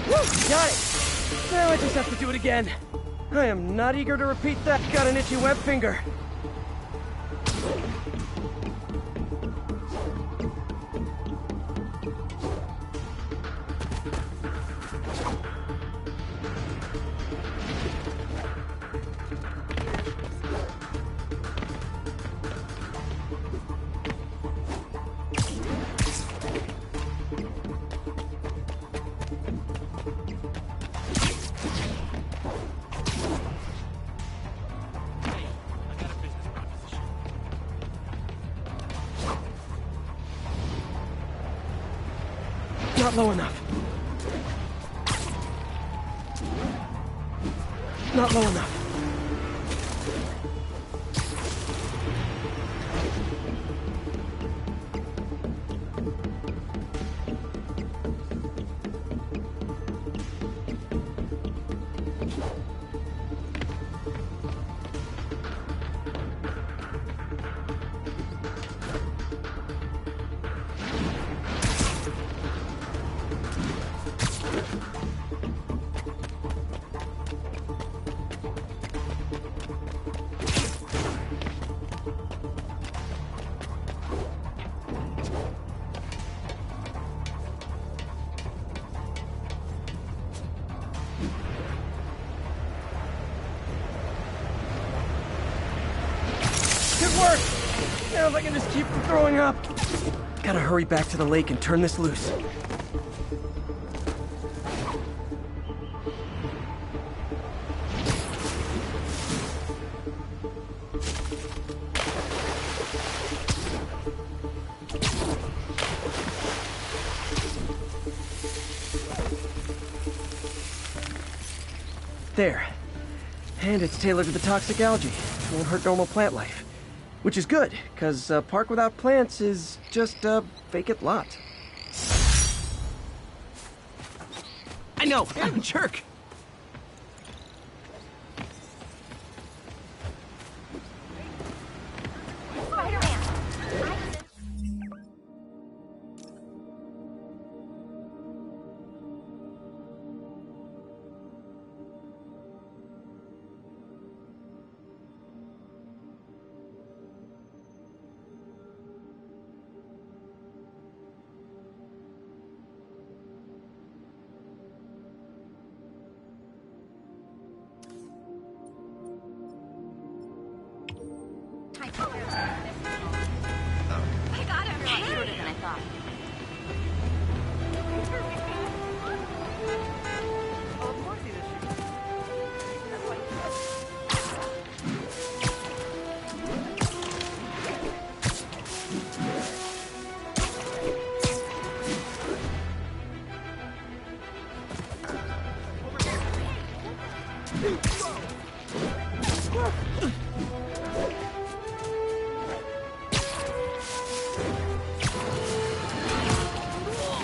Woo! Got it! Now I just have to do it again. I am not eager to repeat that. Got an itchy web finger. Not low enough. Not low enough. Work! Now if I can just keep from throwing up. Gotta hurry back to the lake and turn this loose. There. And it's tailored to the toxic algae. Won't hurt normal plant life. Which is good, because a park without plants is just a vacant lot. I know, I'm a jerk. I got him. Shorter than I thought.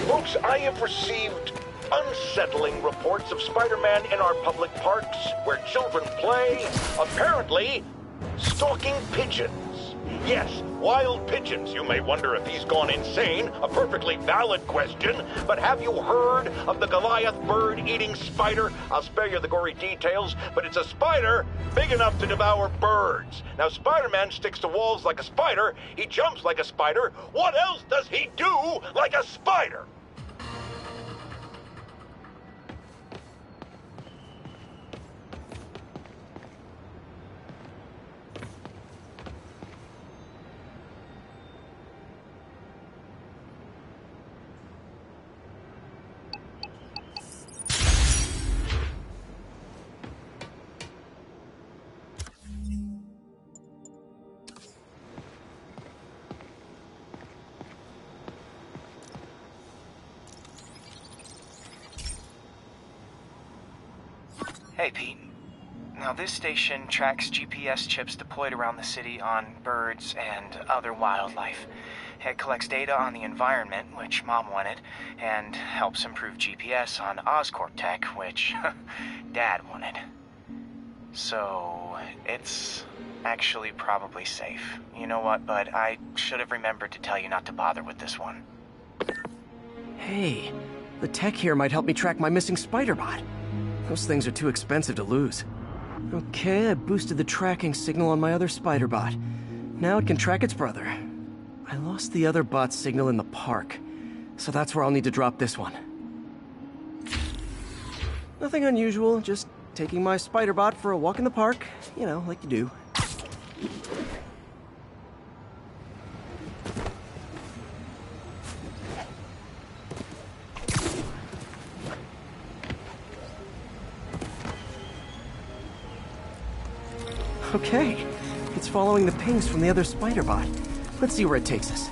Folks, I have received unsettling reports of Spider-Man in our public parks where children play, apparently stalking pigeons. Yes, wild pigeons. You may wonder if he's gone insane. A perfectly valid question. But have you heard of the Goliath bird-eating spider? I'll spare you the gory details, but it's a spider big enough to devour birds. Now, Spider-Man sticks to walls like a spider. He jumps like a spider. What else does he do like a spider? Hey, Pete. Now, this station tracks GPS chips deployed around the city on birds and other wildlife. It collects data on the environment, which Mom wanted, and helps improve GPS on Oscorp tech, which Dad wanted. So, it's actually probably safe. You know what, bud? I should have remembered to tell you not to bother with this one. Hey, the tech here might help me track my missing spider-bot. Those things are too expensive to lose. Okay, I boosted the tracking signal on my other spider-bot. Now it can track its brother. I lost the other bot's signal in the park, so that's where I'll need to drop this one. Nothing unusual, just taking my spider-bot for a walk in the park. You know, like you do. Okay, it's following the pings from the other spider-bot. Let's see where it takes us.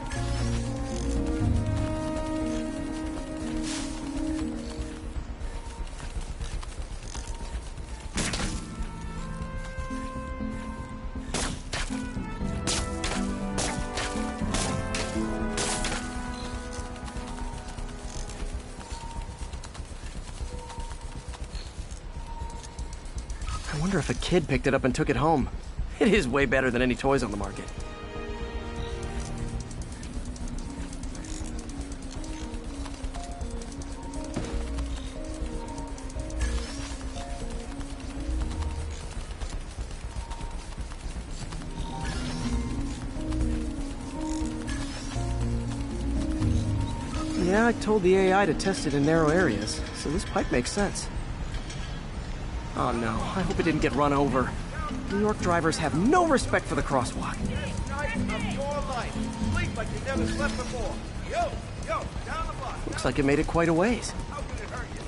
I wonder if a kid picked it up and took it home. It is way better than any toys on the market. Yeah, I told the AI to test it in narrow areas, so this pipe makes sense. Oh no, I hope it didn't get run over. New York drivers have no respect for the crosswalk. Night of your life. Sleep like you never slept before. Yo, down the block. Looks like it made it quite a ways. How can it hurt you?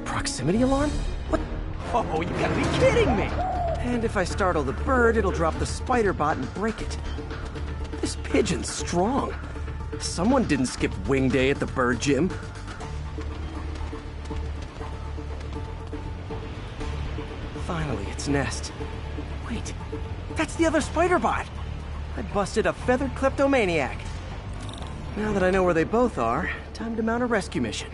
Proximity alarm? What? Oh, you gotta be kidding me! And if I startle the bird, it'll drop the spider bot and break it. This pigeon's strong. Someone didn't skip wing day at the bird gym. Finally, its nest. Wait, that's the other spider bot! I busted a feathered kleptomaniac. Now that I know where they both are, time to mount a rescue mission.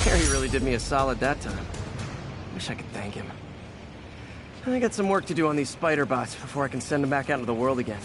Harry really did me a solid that time. Wish I could thank him. I got some work to do on these spider bots before I can send them back out into the world again.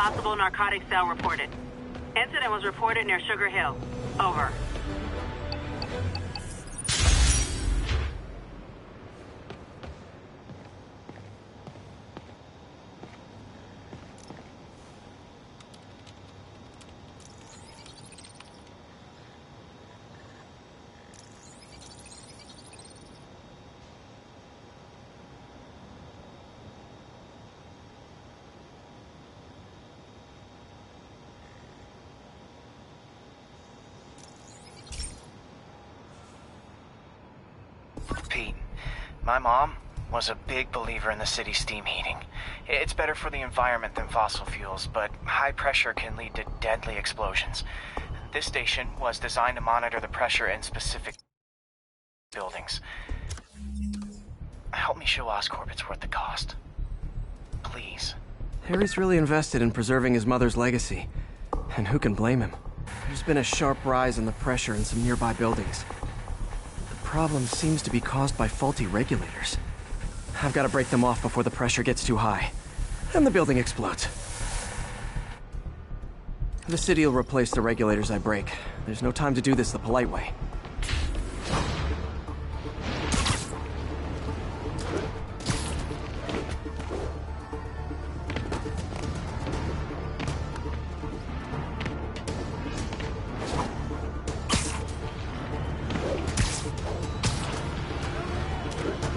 Possible narcotic cell reported. Incident was reported near Sugar Hill. Over. Pete, my mom was a big believer in the city's steam heating. It's better for the environment than fossil fuels, but high pressure can lead to deadly explosions. This station was designed to monitor the pressure in specific buildings. Help me show Oscorp it's worth the cost. Please. Harry's really invested in preserving his mother's legacy. And who can blame him? There's been a sharp rise in the pressure in some nearby buildings. The problem seems to be caused by faulty regulators. I've got to break them off before the pressure gets too high. And the building explodes. The city will replace the regulators I break. There's no time to do this the polite way.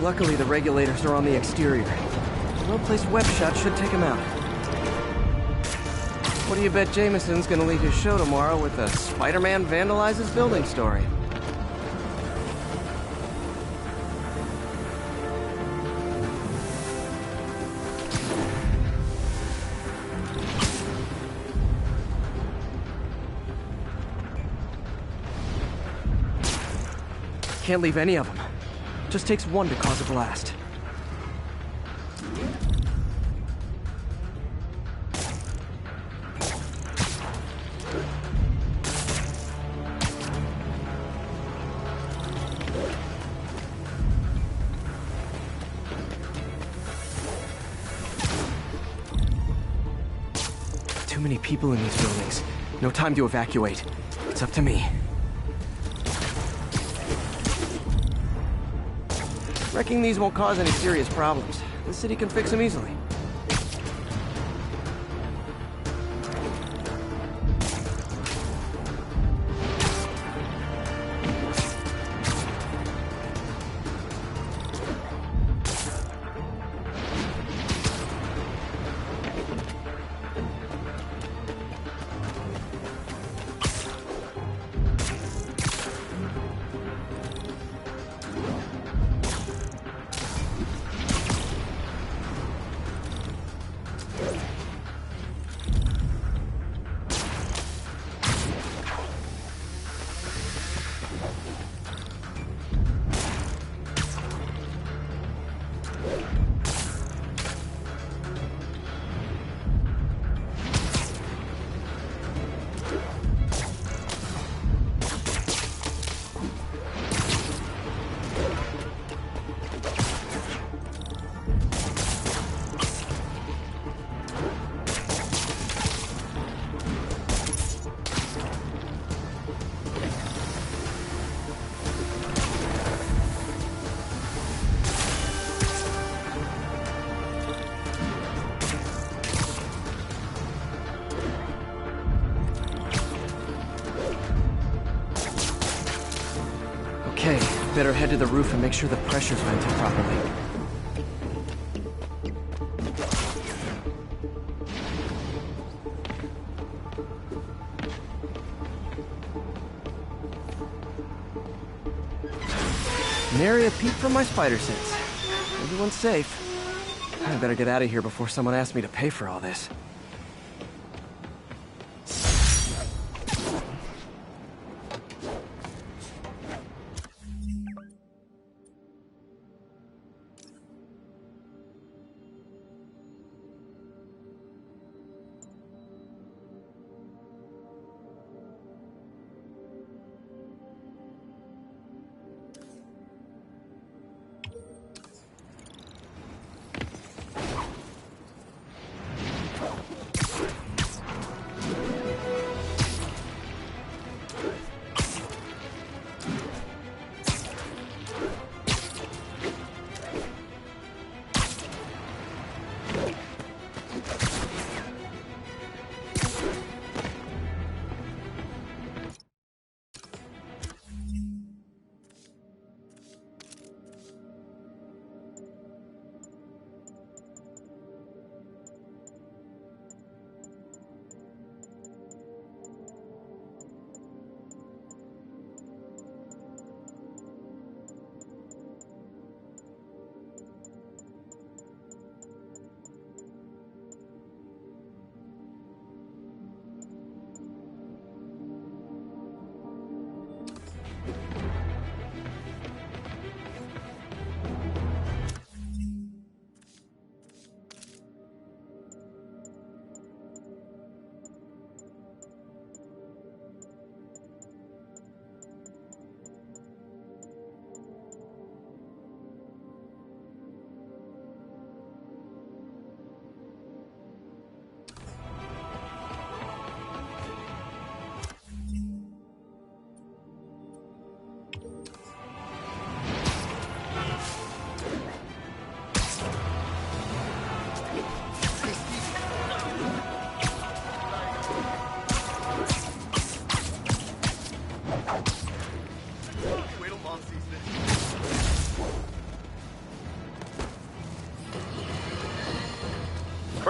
Luckily, the regulators are on the exterior. A well-placed web shot should take him out. What do you bet Jameson's gonna leave his show tomorrow with a Spider-Man vandalizes building story? Can't leave any of them. Just takes one to cause a blast. Too many people in these buildings. No time to evacuate. It's up to me. Wrecking these won't cause any serious problems. The city can fix them easily. Okay, better head to the roof and make sure the pressure's vented properly. Nary a peep from my spider sense. Everyone's safe. I better get out of here before someone asks me to pay for all this.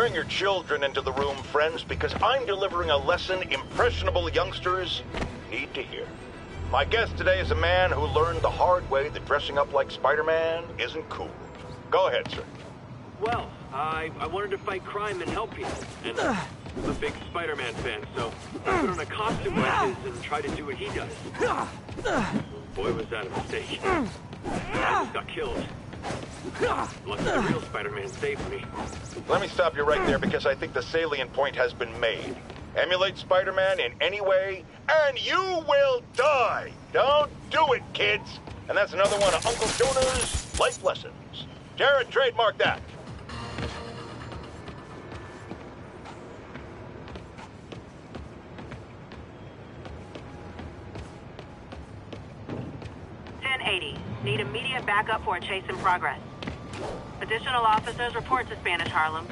Bring your children into the room, friends, because I'm delivering a lesson impressionable youngsters need to hear. My guest today is a man who learned the hard way that dressing up like Spider-Man isn't cool. Go ahead, sir. Well, I wanted to fight crime and help you. And I'm a big Spider-Man fan, so I put on a costume like his and tried to do what he does. Boy, was that a mistake. I almost got killed. Luckily, the real Spider-Man saved me. Let me stop you right there because I think the salient point has been made. Emulate Spider-Man in any way, and you will die! Don't do it, kids! And that's another one of Uncle Jonah's life lessons. Jared, trademark that. Need immediate backup for a chase in progress. Additional officers report to Spanish Harlem.